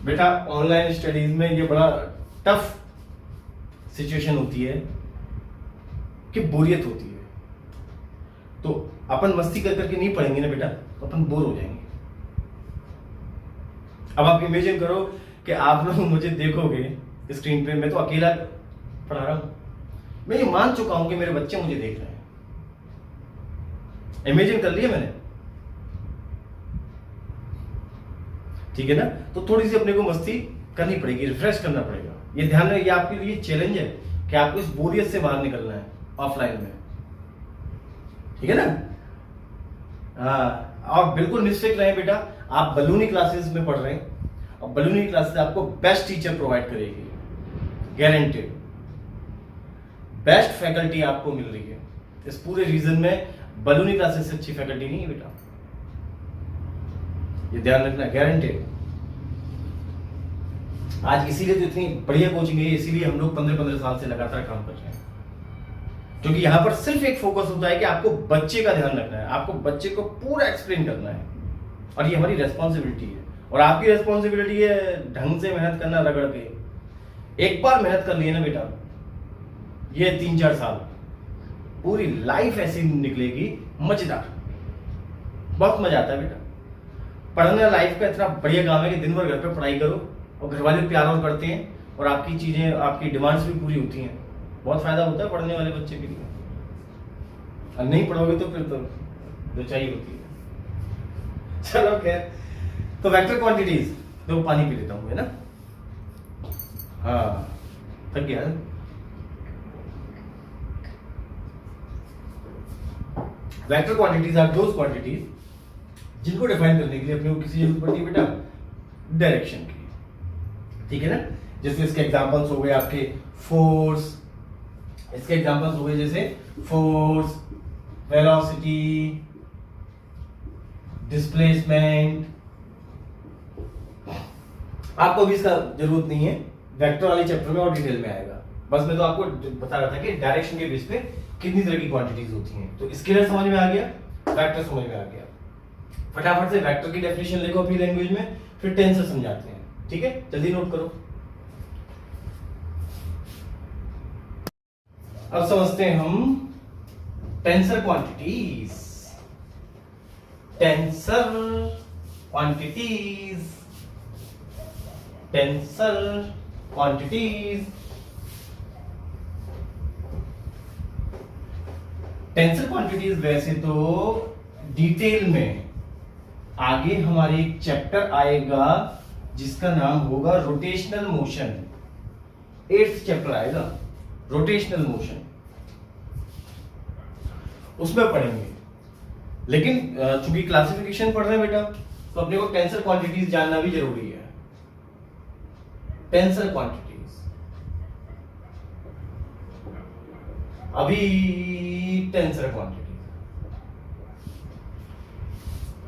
A: बेटा ऑनलाइन स्टडीज में ये बड़ा टफ सिचुएशन होती है कि बोरियत होती है। तो अपन मस्ती कर करके नहीं पढ़ेंगे ना बेटा, तो अपन बोर हो जाएंगे। अब आप इमेजिन करो कि आप लोग मुझे देखोगे स्क्रीन पे, मैं तो अकेला पढ़ा रहा हूं, मैं ये मान चुका हूं कि मेरे बच्चे मुझे देख रहे हैं। इमेजिन कर लिया मैंने, ठीक है ना। तो थोड़ी सी अपने को मस्ती करनी पड़ेगी, रिफ्रेश करना पड़ेगा। ये ध्यान रखिए, आपके लिए चैलेंज है कि आपको इस बोरियत से बाहर निकलना है ऑफलाइन में, ठीक है ना। हाँ, और बिल्कुल निश्चित रहे बेटा, आप बलूनी क्लासेस में पढ़ रहे हैं और बलूनी क्लासेस आपको बेस्ट टीचर प्रोवाइड करेगी, गारंटेड। बेस्ट फैकल्टी आपको मिल रही है इस पूरे रीजन में। बलूनी क्लासेस से अच्छी फैकल्टी नहीं है बेटा, ये ध्यान रखना, गारंटेड। आज इसीलिए तो इतनी बढ़िया कोचिंग है, इसीलिए हम लोग 15-15 साल से लगातार काम कर रहे हैं, क्योंकि यहां पर सिर्फ एक फोकस होता है कि आपको बच्चे का ध्यान रखना है, आपको बच्चे को पूरा एक्सप्लेन करना है, और ये हमारी रेस्पॉन्सिबिलिटी है। और आपकी रेस्पॉन्सिबिलिटी है ढंग से मेहनत करना, रगड़ के। एक बार मेहनत कर लिए ना बेटा, ये 3-4 साल पूरी लाइफ ऐसी निकलेगी, मजेदार, बहुत मजा आता है बेटा। पढ़ना लाइफ का इतना बढ़िया काम है कि दिन भर घर पे पढ़ाई करो और घर वाले प्यार और करते हैं, और आपकी चीजें, आपकी डिमांड्स भी पूरी होती हैं। बहुत फायदा होता है पढ़ने वाले बच्चे के लिए। और नहीं पढ़ोगे तो फिर तो दुचाई होती है। चलो खैर, तो वेक्टर क्वांटिटीज, देखो पानी पी लेता हूं, है ना। हाँ, थक गया। Vector quantities are those quantities जिनको डिफाइन करने के लिए अपने को किसी जरूरत पड़ती है बेटा, डायरेक्शन की, ठीक है ना। जैसे इसके एग्जांपल्स हो गए आपके फोर्स, इसके एग्जांपल्स हो गए जैसे फोर्स, वेलोसिटी, डिस्प्लेसमेंट। आपको भी इसका जरूरत नहीं है, वेक्टर वाले चैप्टर में और डिटेल में आएगा। बस मैं तो आपको बता रहा था कि डायरेक्शन के बेस पे कितनी तरह की क्वांटिटीज होती हैं। तो स्केलर समझ में आ गया, वेक्टर समझ में आ गया। फटाफट से वेक्टर की डेफिनेशन लिखो अपनी लैंग्वेज में, फिर टेंसर समझाते हैं, ठीक है। जल्दी नोट करो। अब समझते हैं हम tensor quantities. Tensor quantities, tensor quantities. Tensor quantities वैसे तो डिटेल में आगे हमारे एक चैप्टर आएगा जिसका नाम होगा रोटेशनल मोशन, 8th चैप्टर आएगा रोटेशनल मोशन, उसमें पढ़ेंगे। लेकिन चूंकि क्लासिफिकेशन पढ़ रहे हैं बेटा, तो अपने को टेंसर क्वांटिटीज जानना भी जरूरी है। टेंसर क्वांटिटीज अभी टेंसर क्वांटिटीज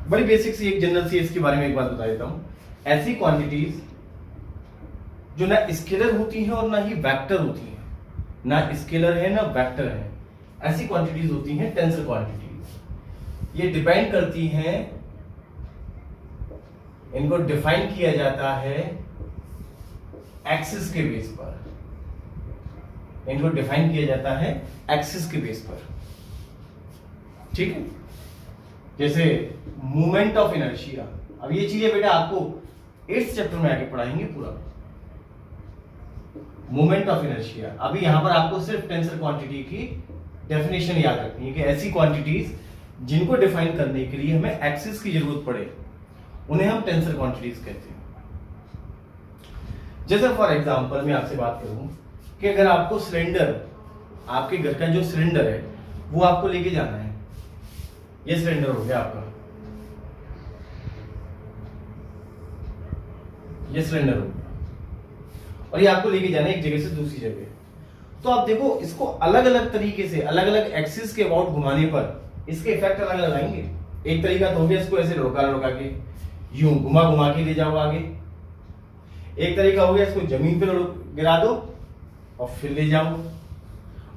A: बड़ी बेसिक सी एक जनरल सी इसके बारे में एक बात बता देता हूं। ऐसी क्वांटिटीज जो ना स्केलर होती हैं और ना ही वेक्टर होती हैं, ना स्केलर है ना वेक्टर है, ऐसी क्वांटिटीज होती हैं टेंसर क्वांटिटीज। ये डिपेंड करती हैं, इनको डिफाइन किया जाता है एक्सिस के बेस पर, इनको डिफाइन किया जाता है एक्सिस के बेस पर, ठीक है। जैसे मूवमेंट ऑफ इनर्शिया, अब ये चीजें बेटा आपको 8th चैप्टर में आके पढ़ाएंगे पूरा, मूवमेंट ऑफ इनर्शिया। अभी यहां पर आपको सिर्फ टेंसर क्वांटिटी की डेफिनेशन याद रखनी है कि ऐसी क्वांटिटीज जिनको डिफाइन करने के लिए हमें एक्सिस की जरूरत पड़े उन्हें हम टेंसर क्वांटिटीज कहते हैं। जैसे फॉर एग्जांपल मैं आपसे बात करूं कि अगर आपको सिलेंडर, आपके घर का जो सिलेंडर है वो आपको लेके जाना है, ये सिलेंडर हो गया आपका, ये सिलेंडर हो गया और ये आपको लेके जाना है एक जगह से दूसरी जगह। तो आप देखो इसको अलग अलग तरीके से अलग अलग एक्सिस के अबाउट घुमाने पर इसके इफेक्ट अलग अलग आएंगे। एक तरीका तो हो गया इसको ऐसे रोका रोका के यूं घुमा घुमा के ले जाओ आगे, एक तरीका हो गया इसको जमीन पर गिरा दो और फिर ले जाओ,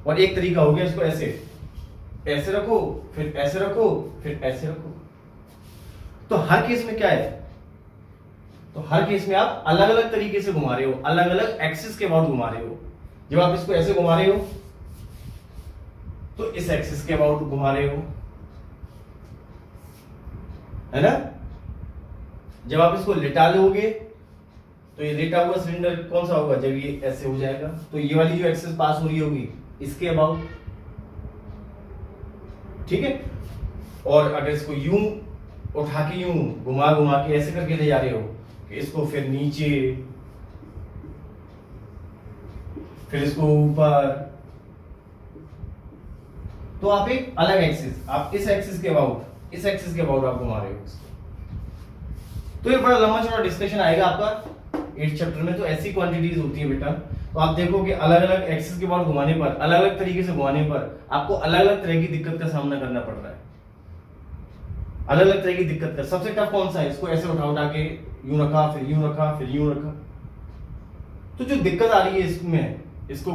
A: और एक तरीका हो गया इसको ऐसे ऐसे रखो फिर ऐसे रखो फिर ऐसे रखो। तो हर केस में क्या है, तो हर केस में आप अलग अलग तरीके से घुमा रहे हो, अलग अलग एक्सिस के अबाउट घुमा रहे हो। जब आप इसको ऐसे घुमा रहे हो तो इस एक्सिस के अबाउट घुमा रहे हो, है ना। जब आप इसको लिटा लोगे तो ये लेटा हुआ सिलेंडर कौन सा होगा, जब ये ऐसे हो जाएगा तो ये वाली जो एक्सिस पास हो रही होगी इसके अबाउट, ठीक है। और अगर इसको यूं उठा के यूं घुमा घुमा के ऐसे करके ले जा रहे हो कि इसको फिर नीचे फिर इसको ऊपर, तो आप एक अलग एक्सिस, आप इस एक्सिस के अबाउट, इस एक्सिस के अबाउट आप घुमा रहे हो। तो ये बड़ा लंबा चौड़ा डिस्कशन आएगा आपका 8th चैप्टर में। तो ऐसी क्वांटिटीज होती है बेटा, तो आप देखो कि अलग अलग एक्सिस के अबाउट घुमाने पर, अलग अलग तरीके से घुमाने पर आपको अलग अलग तरह की दिक्कत का सामना करना पड़ रहा है, अलग अलग तरह की दिक्कत का। सबसे टफ कौन सा है, इसको ऐसे उठा के यूं रखा फिर यूं रखा फिर यूं रखा, तो जो दिक्कत आ रही है इसमें, इसको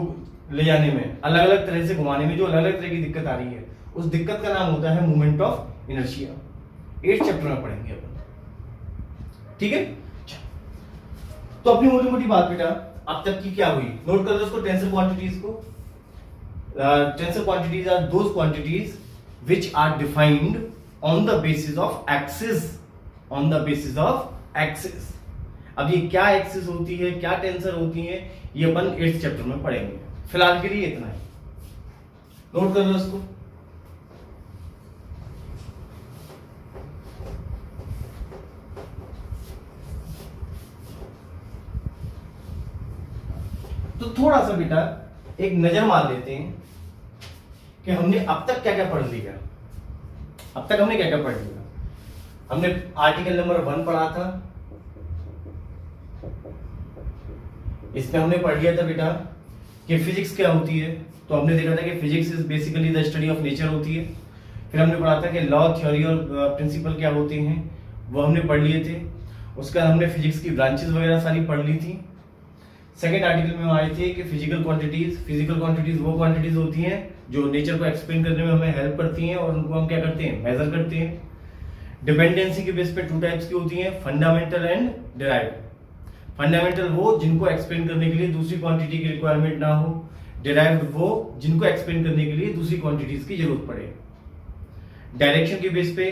A: ले जाने में, अलग अलग तरह से घुमाने में जो अलग अलग तरह की दिक्कत आ रही है, उस दिक्कत का नाम होता है movement of inertia. 8th chapter में पढ़ेंगे अपन, ठीक है। तो अपनी मोटी मोटी बात बेटा अब तक की क्या हुई, नोट कर लो उसको, टेंसर क्वांटिटीज को। Tensor quantities are those quantities which are defined on the basis of axis, on the basis of axis. अब ये क्या एक्सिस होती है, क्या टेंसर होती है, ये अपन 8th चैप्टर में पढ़ेंगे। फिलहाल के लिए इतना ही, नोट कर लो इसको। तो थोड़ा सा बेटा एक नजर मार लेते हैं कि हमने अब तक क्या क्या पढ़ लिया। अब तक हमने क्या क्या पढ़ लिया, हमने आर्टिकल नंबर 1 पढ़ा था, इसमें हमने पढ़ लिया था बेटा कि फिजिक्स क्या होती है। तो हमने देखा था कि physics is basically the study of nature होती है। फिर हमने पढ़ा था कि लॉ, थ्योरी और प्रिंसिपल क्या होते हैं, वो हमने पढ़ लिए थे। उसके बाद हमने फिजिक्स की ब्रांचेस वगैरह सारी पढ़ ली थी। सेकेंड आर्टिकल में हम आए थे कि फिजिकल क्वांटिटीज वो क्वांटिटीज होती हैं जो नेचर को एक्सप्लेन करने में हमें हेल्प करती हैं और उनको हम क्या करते हैं, मेजर करते हैं। डिपेंडेंसी के बेस पे 2 टाइप्स की होती हैं, फंडामेंटल एंड डिराइव्ड। फंडामेंटल वो जिनको एक्सप्लेन करने के लिए दूसरी क्वांटिटी की रिक्वायरमेंट ना हो, डिराइव्ड वो जिनको एक्सप्लेन करने के लिए दूसरी क्वांटिटीज की जरूरत पड़े। डायरेक्शन के बेस पे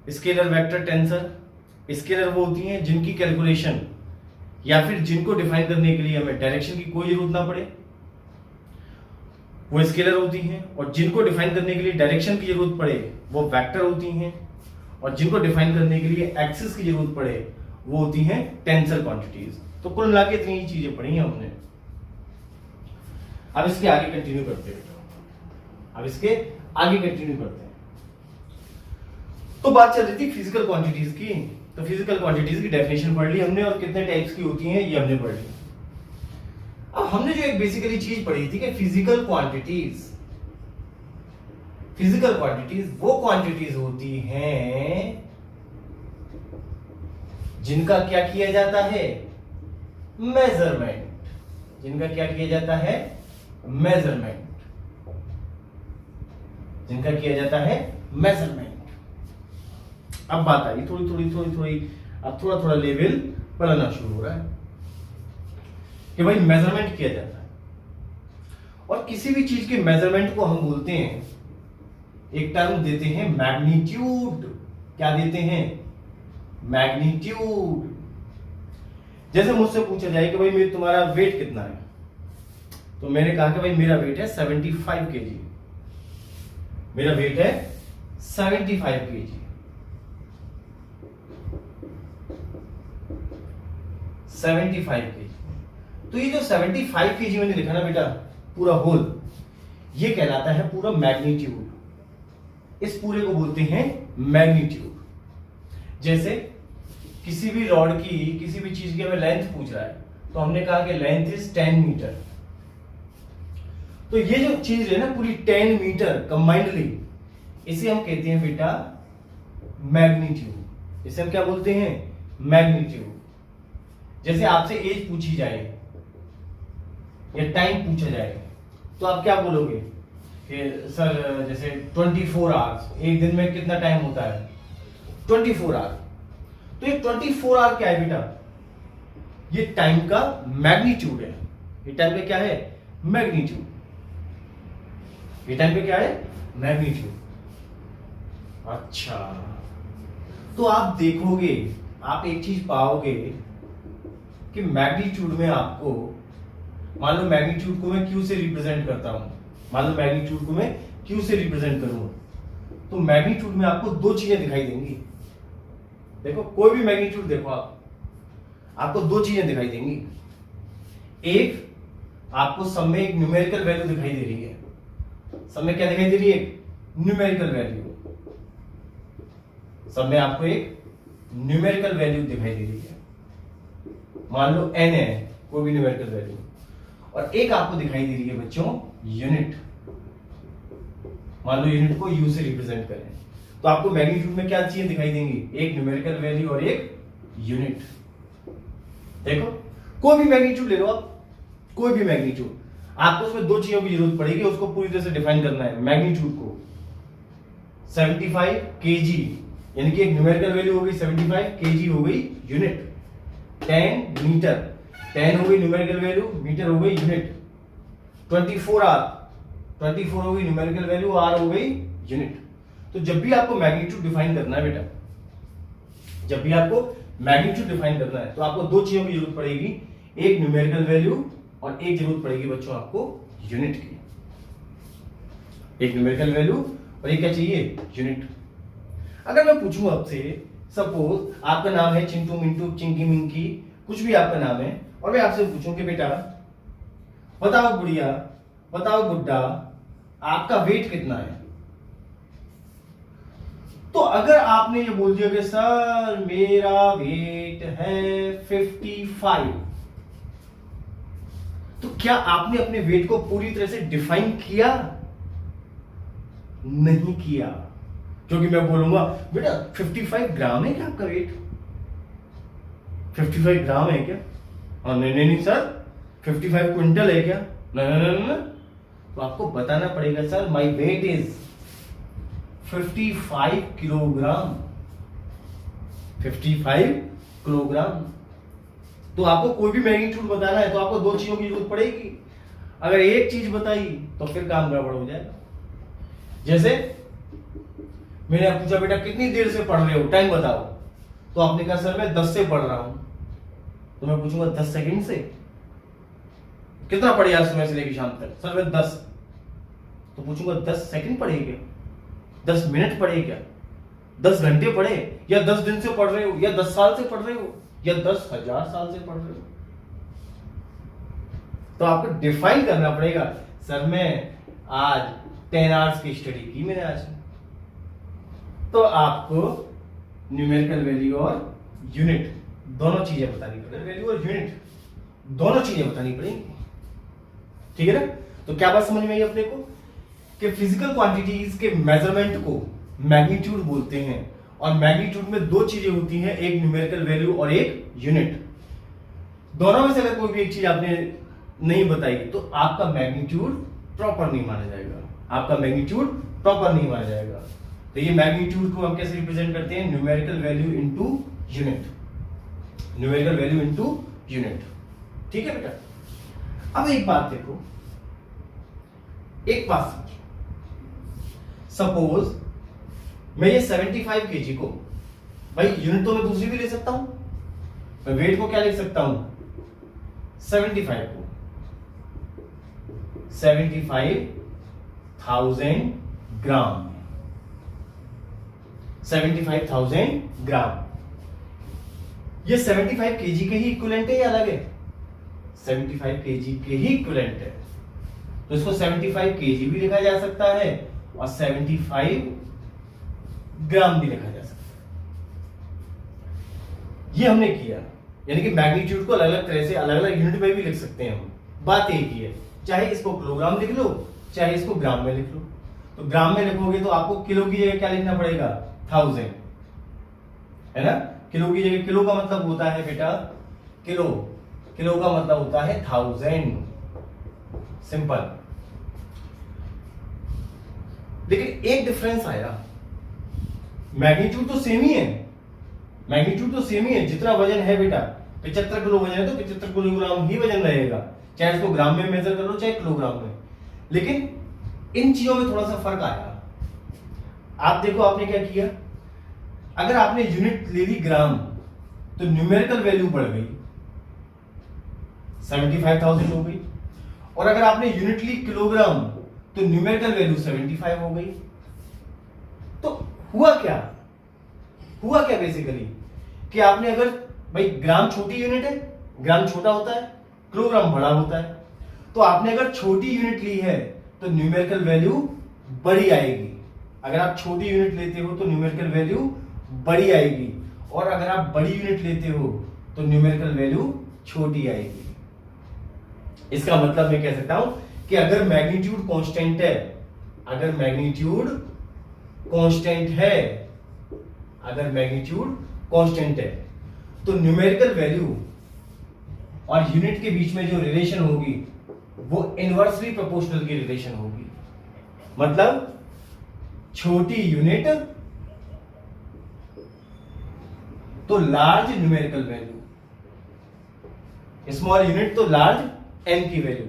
A: स्केलर वेक्टर टेंसर, स्केलर वो होती हैं जिनकी कैलकुलेशन या फिर जिनको डिफाइन करने के लिए हमें डायरेक्शन की कोई जरूरत ना पड़े, वो स्केलर होती हैं। और जिनको डिफाइन करने के लिए डायरेक्शन की जरूरत पड़े वो वेक्टर होती हैं। और जिनको डिफाइन करने के लिए एक्सिस की जरूरत पड़े वो होती हैं टेंसर क्वांटिटीज। तो कुल मिला के इतनी ही चीजें पढ़ी हैं हमने। अब इसके आगे कंटिन्यू करते हैं। तो बात चल रही थी फिजिकल क्वांटिटीज की। तो फिजिकल क्वांटिटीज की डेफिनेशन पढ़ ली हमने और कितने टाइप्स की होती हैं ये हमने पढ़ ली। अब हमने जो एक बेसिकली चीज पढ़ी थी कि फिजिकल क्वांटिटीज वो क्वांटिटीज होती हैं जिनका क्या किया जाता है, मेजरमेंट। जिनका क्या किया जाता है, मेजरमेंट। जिनका किया जाता है मेजरमेंट। अब बात आई थोड़ी अब थोड़ा लेवल बढ़ना शुरू हो रहा है कि भाई मेजरमेंट किया जाता है। और किसी भी चीज के मेजरमेंट को हम बोलते हैं, एक टर्म देते हैं मैग्नीट्यूड। क्या देते हैं, मैग्नीट्यूड। जैसे मुझसे पूछा जाए कि भाई तुम्हारा वेट कितना है, तो मैंने कहा कि भाई मेरा वेट है 75 केजी। मेरा वेट है 75 केजी। 75 केजी। तो ये जो 75 केजी मैंने लिखा ना बेटा, पूरा होल, ये कहलाता है पूरा मैग्नीट्यूड। इस पूरे को बोलते हैं मैग्नीट्यूड। जैसे किसी भी रॉड की, किसी भी चीज की हमें लेंथ पूछ रहा है, तो हमने कहा कि लेंथ इज 10 मीटर। तो ये जो चीज है ना पूरी 10 मीटर कंबाइंडली, इसे हम कहते हैं बेटा मैग्नीट्यूड। इसे हम क्या बोलते हैं, मैग्नीट्यूड। जैसे आपसे एज पूछी जाए या टाइम पूछा जाए, तो आप क्या बोलोगे कि सर जैसे 24 आवर्स, एक दिन में कितना टाइम होता है, 24 आवर। तो ये 24 आवर क्या है बेटा, ये टाइम का मैग्नीट्यूड है। ये टाइम का क्या है, मैग्नीट्यूड। ये टाइम का क्या है, मैग्नीट्यूड। अच्छा, तो आप देखोगे, आप एक चीज पाओगे कि मैग्नीट्यूड में आपको, मान लो मैग्नीट्यूड को मैं क्यू से रिप्रेजेंट करता हूं, मान लो मैग्नीट्यूड को मैं क्यू से रिप्रेजेंट करूं, तो मैग्नीट्यूड में आपको दो चीजें दिखाई देंगी। देखो कोई भी मैग्नीट्यूड देखो आपको दो चीजें दिखाई देंगी। एक, आपको सब में एक न्यूमेरिकल वैल्यू दिखाई दे रही है। सब में क्या दिखाई दे रही है, न्यूमेरिकल वैल्यू। सब में आपको एक न्यूमेरिकल वैल्यू दिखाई दे रही है, मान लो n है, कोई भी न्यूमेरिकल वैल्यू। और एक आपको दिखाई दे रही है बच्चों यूनिट। मान लो यूनिट को u से रिप्रेजेंट करें, तो आपको मैग्नीट्यूड में क्या चीजें दिखाई देंगी, एक न्यूमेरिकल वैल्यू और एक यूनिट। देखो कोई भी मैग्नीट्यूड ले लो आप, कोई भी मैग्नीट्यूड, आपको उसमें दो चीजों की जरूरत पड़ेगी, उसको पूरी तरह से डिफाइन करना है। मैग्नीट्यूड को 75 केजी, यानी कि एक न्यूमेरिकल वैल्यू हो गई 75, केजी हो गई यूनिट, 10 मीटर, 10 हो गई न्यूमेरिकल वैल्यू, मीटर हो गई यूनिट, 24 आवर, 24 हो गई न्यूमेरिकल वैल्यू, आर हो गई यूनिट। तो जब भी आपको मैग्नीट्यूड डिफाइन करना है बेटा, जब भी आपको मैग्नीट्यूड डिफाइन करना है, तो आपको दो चीजों की जरूरत पड़ेगी, एक न्यूमेरिकल वैल्यू और एक जरूरत पड़ेगी बच्चों आपको यूनिट की। एक न्यूमेरिकल वैल्यू और एक क्या चाहिए, यूनिट। अगर मैं पूछूं आपसे, सपोज आपका नाम है चिंटू मिंटू चिंकी मिंकी, कुछ भी आपका नाम है, और मैं आपसे पूछूं कि बेटा बताओ गुड़िया, बताओ गुड्डा, आपका वेट कितना है। तो अगर आपने ये बोल दिया कि सर मेरा वेट है 55, तो क्या आपने अपने वेट को पूरी तरह से डिफाइन किया, नहीं किया। क्योंकि मैं बोलूंगा बेटा 55 ग्राम है क्या आपका वेट, 55 ग्राम है क्या, नहीं नहीं नहीं सर 55 क्विंटल है क्या, नहीं, तो आपको बताना पड़ेगा sir my weight is 55 kilogram, 55 kilogram. तो आपको कोई भी मैग्नीट्यूड बताना है तो आपको दो चीजों की जरूरत पड़ेगी। अगर एक चीज बताई तो फिर काम गड़बड़ हो जाएगा। जैसे मैंने पूछा बेटा कितनी देर से पढ़ रहे हो, टाइम बताओ, तो आपने कहा सर मैं 10 से पढ़ रहा हूं। तो मैं पूछूंगा 10 सेकंड से, कितना पढ़े आज सुबह से लेकर शाम तक? सर मैं 10। तो पूछूंगा 10 सेकंड पढ़े क्या, 10 मिनट पढ़े क्या, 10 घंटे पढ़े, या 10 दिन से पढ़ रहे हो, या 10 साल से पढ़ रहे हो, या 10,000 साल से पढ़ रहे हो? तो आपको डिफाइन करना पड़ेगा। सर मैं आज 10 आवर्स की स्टडी की मैंने आज। तो आपको न्यूमेरिकल वैल्यू और यूनिट दोनों चीजें बतानी पड़ेगी, वैल्यू और यूनिट दोनों चीजें बतानी पड़ेंगी, ठीक है ना? तो क्या बात समझ में आई अपने को कि फिजिकल क्वांटिटीज के मेजरमेंट को मैग्नीट्यूड बोलते हैं, और मैग्नीट्यूड में दो चीजें होती हैं, एक न्यूमेरिकल वैल्यू और एक यूनिट। दोनों में से अगर कोई भी एक चीज आपने नहीं बताई तो आपका मैग्नीट्यूड प्रॉपर नहीं माना जाएगा, आपका मैग्नीट्यूड प्रॉपर नहीं माना जाएगा। तो ये मैग्नीट्यूड को हम कैसे रिप्रेजेंट करते हैं? Numerical value into unit, numerical value into unit, ठीक है बेटा? अब एक बात देखो, एक बात समझो, सपोज मैं ये 75 kg को, भाई यूनिट तो मैं दूसरी भी ले सकता हूं, मैं वेट को क्या लिख सकता हूं? 75 को 75,000 ग्राम, 75,000 ग्राम। ये 75 kg के ही इक्विवेलेंट है या अलग है? 75 kg के ही इक्विवेलेंट है, तो इसको 75 kg भी लिखा जा सकता है और 75 ग्राम भी लिखा जा सकता है। ये हमने किया, यानी कि मैग्नीट्यूड को अलग अलग तरह से अलग अलग यूनिट में भी लिख सकते हैं हम। बात एक ही है, चाहे इसको किलोग्राम लिख लो, चाहे इसको ग्राम में लिख लो। तो ग्राम में लिखोगे तो आपको किलो की जगह क्या लिखना पड़ेगा? 1000, है ना? किलो की जगह, किलो का मतलब होता है बेटा किलो, किलो का मतलब होता है 1000, सिंपल। लेकिन एक डिफरेंस आया, मैग्नीट्यूड तो सेम ही है, मैग्नीट्यूड तो सेम ही है। जितना वजन है बेटा 75 किलो वजन है तो 75 किलोग्राम ही वजन रहेगा, चाहे इसको ग्राम में मेजर कर लो चाहे किलोग्राम में। लेकिन इन चीजों में थोड़ा सा फर्क आया। आप देखो आपने क्या किया, अगर आपने यूनिट ले ली ग्राम तो न्यूमेरिकल वैल्यू बढ़ गई, 75,000 हो गई, और अगर आपने यूनिट ली किलोग्राम तो न्यूमेरिकल वैल्यू 75 हो गई। तो हुआ क्या, हुआ क्या बेसिकली कि आपने, अगर भाई ग्राम छोटी यूनिट है, ग्राम छोटा होता है, किलोग्राम बड़ा होता है, तो आपने अगर छोटी यूनिट ली है तो न्यूमेरिकल वैल्यू बड़ी आएगी। अगर आप छोटी यूनिट लेते हो तो न्यूमेरिकल वैल्यू बड़ी आएगी, और अगर आप बड़ी यूनिट लेते हो तो न्यूमेरिकल वैल्यू छोटी आएगी। इसका मतलब मैं कह सकता हूं कि अगर मैग्नीट्यूड कांस्टेंट है, अगर मैग्नीट्यूड कांस्टेंट है, अगर मैग्नीट्यूड कांस्टेंट है तो न्यूमेरिकल वैल्यू और यूनिट के बीच में जो रिलेशन होगी वो इनवर्सली प्रोपोर्शनल की रिलेशन होगी। मतलब छोटी यूनिट तो large numerical value, small unit तो लार्ज एन की वैल्यू,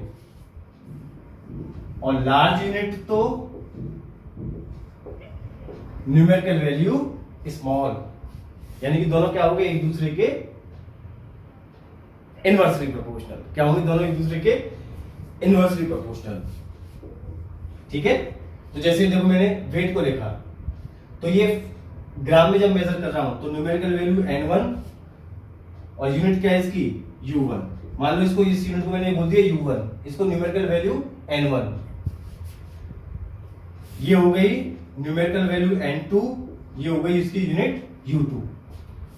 A: और लार्ज यूनिट तो न्यूमेरिकल वैल्यू स्मॉल, यानी कि दोनों क्या हो गए? एक दूसरे के इनवर्सली प्रोपोर्शनल। क्या होंगे? दोनों एक दूसरे के इनवर्सली प्रोपोर्शनल, ठीक है? तो जैसे देखो मैंने वेट को लिखा, तो ये ग्राम में जब मेजर कर रहा हूं तो न्यूमेरिकल वैल्यू n1 और यूनिट क्या है इसकी? u1। मान लो इसको, इस यूनिट को मैंने बोल दिया u1, इसको न्यूमेरिकल वैल्यू n1, ये हो गई न्यूमेरिकल वैल्यू n2, ये हो गई इसकी यूनिट u2।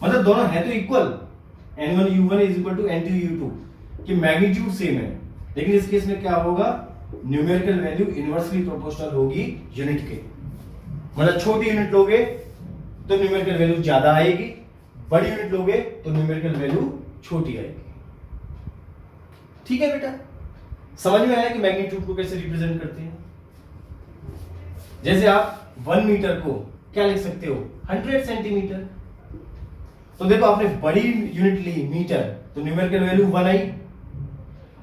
A: मतलब दोनों है तो equal, n1 u1 is equal to n2 u2, कि मैग्नीट्यूड सेम है। लेकिन इस केस में क्या होगा? न्यूमेरिकल वैल्यू इनवर्सली प्रोपोर्शनल होगी यूनिट के। मतलब छोटी यूनिट लोगे तो न्यूमेरिकल वैल्यू ज्यादा आएगी, बड़ी यूनिट लोगे तो न्यूमेरिकल वैल्यू छोटी आएगी। ठीक है बेटा, समझ में आया कि मैग्नीट्यूड को कैसे रिप्रेजेंट करते हैं? जैसे आप 1 मीटर को क्या लिख सकते हो? 100 सेंटीमीटर। तो देखो आपने बड़ी यूनिट ली मीटर तो न्यूमेरिकल वैल्यू 1 आई,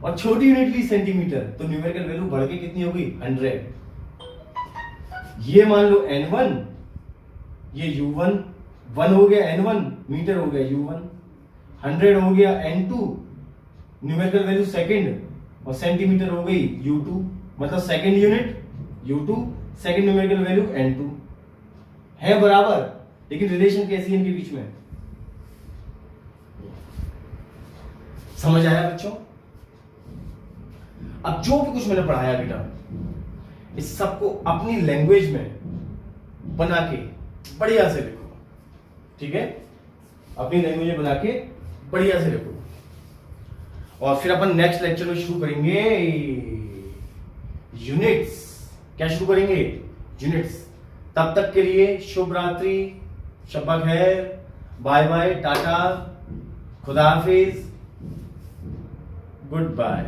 A: और छोटी यूनिट ली सेंटीमीटर तो न्यूमेरिकल वैल्यू बढ़ के कितनी होगी? 100। ये मान लो n1 ये U1 1 हो गया N1 मीटर हो गया U1, 100 हो गया N2 न्यूमेरिकल वैल्यू सेकंड और सेंटीमीटर हो गई U2 मतलब second unit U2 second numerical value N2 है बराबर, लेकिन रिलेशन कैसी है इनके बीच में, समझ आया बच्चों? अब जो भी कुछ मैंने पढ़ाया बेटा इस सबको अपनी लैंग्वेज में बना के बढ़िया से लिखो, ठीक है? अपनी लैंग्वेज में बना के बढ़िया से लिखो और फिर अपन नेक्स्ट लेक्चर में शुरू करेंगे यूनिट्स। क्या शुरू करेंगे? यूनिट्स। तब तक के लिए शुभ रात्रि, शब्बा खैर, बाय बाय, टाटा, खुदा हाफिज, गुड बाय।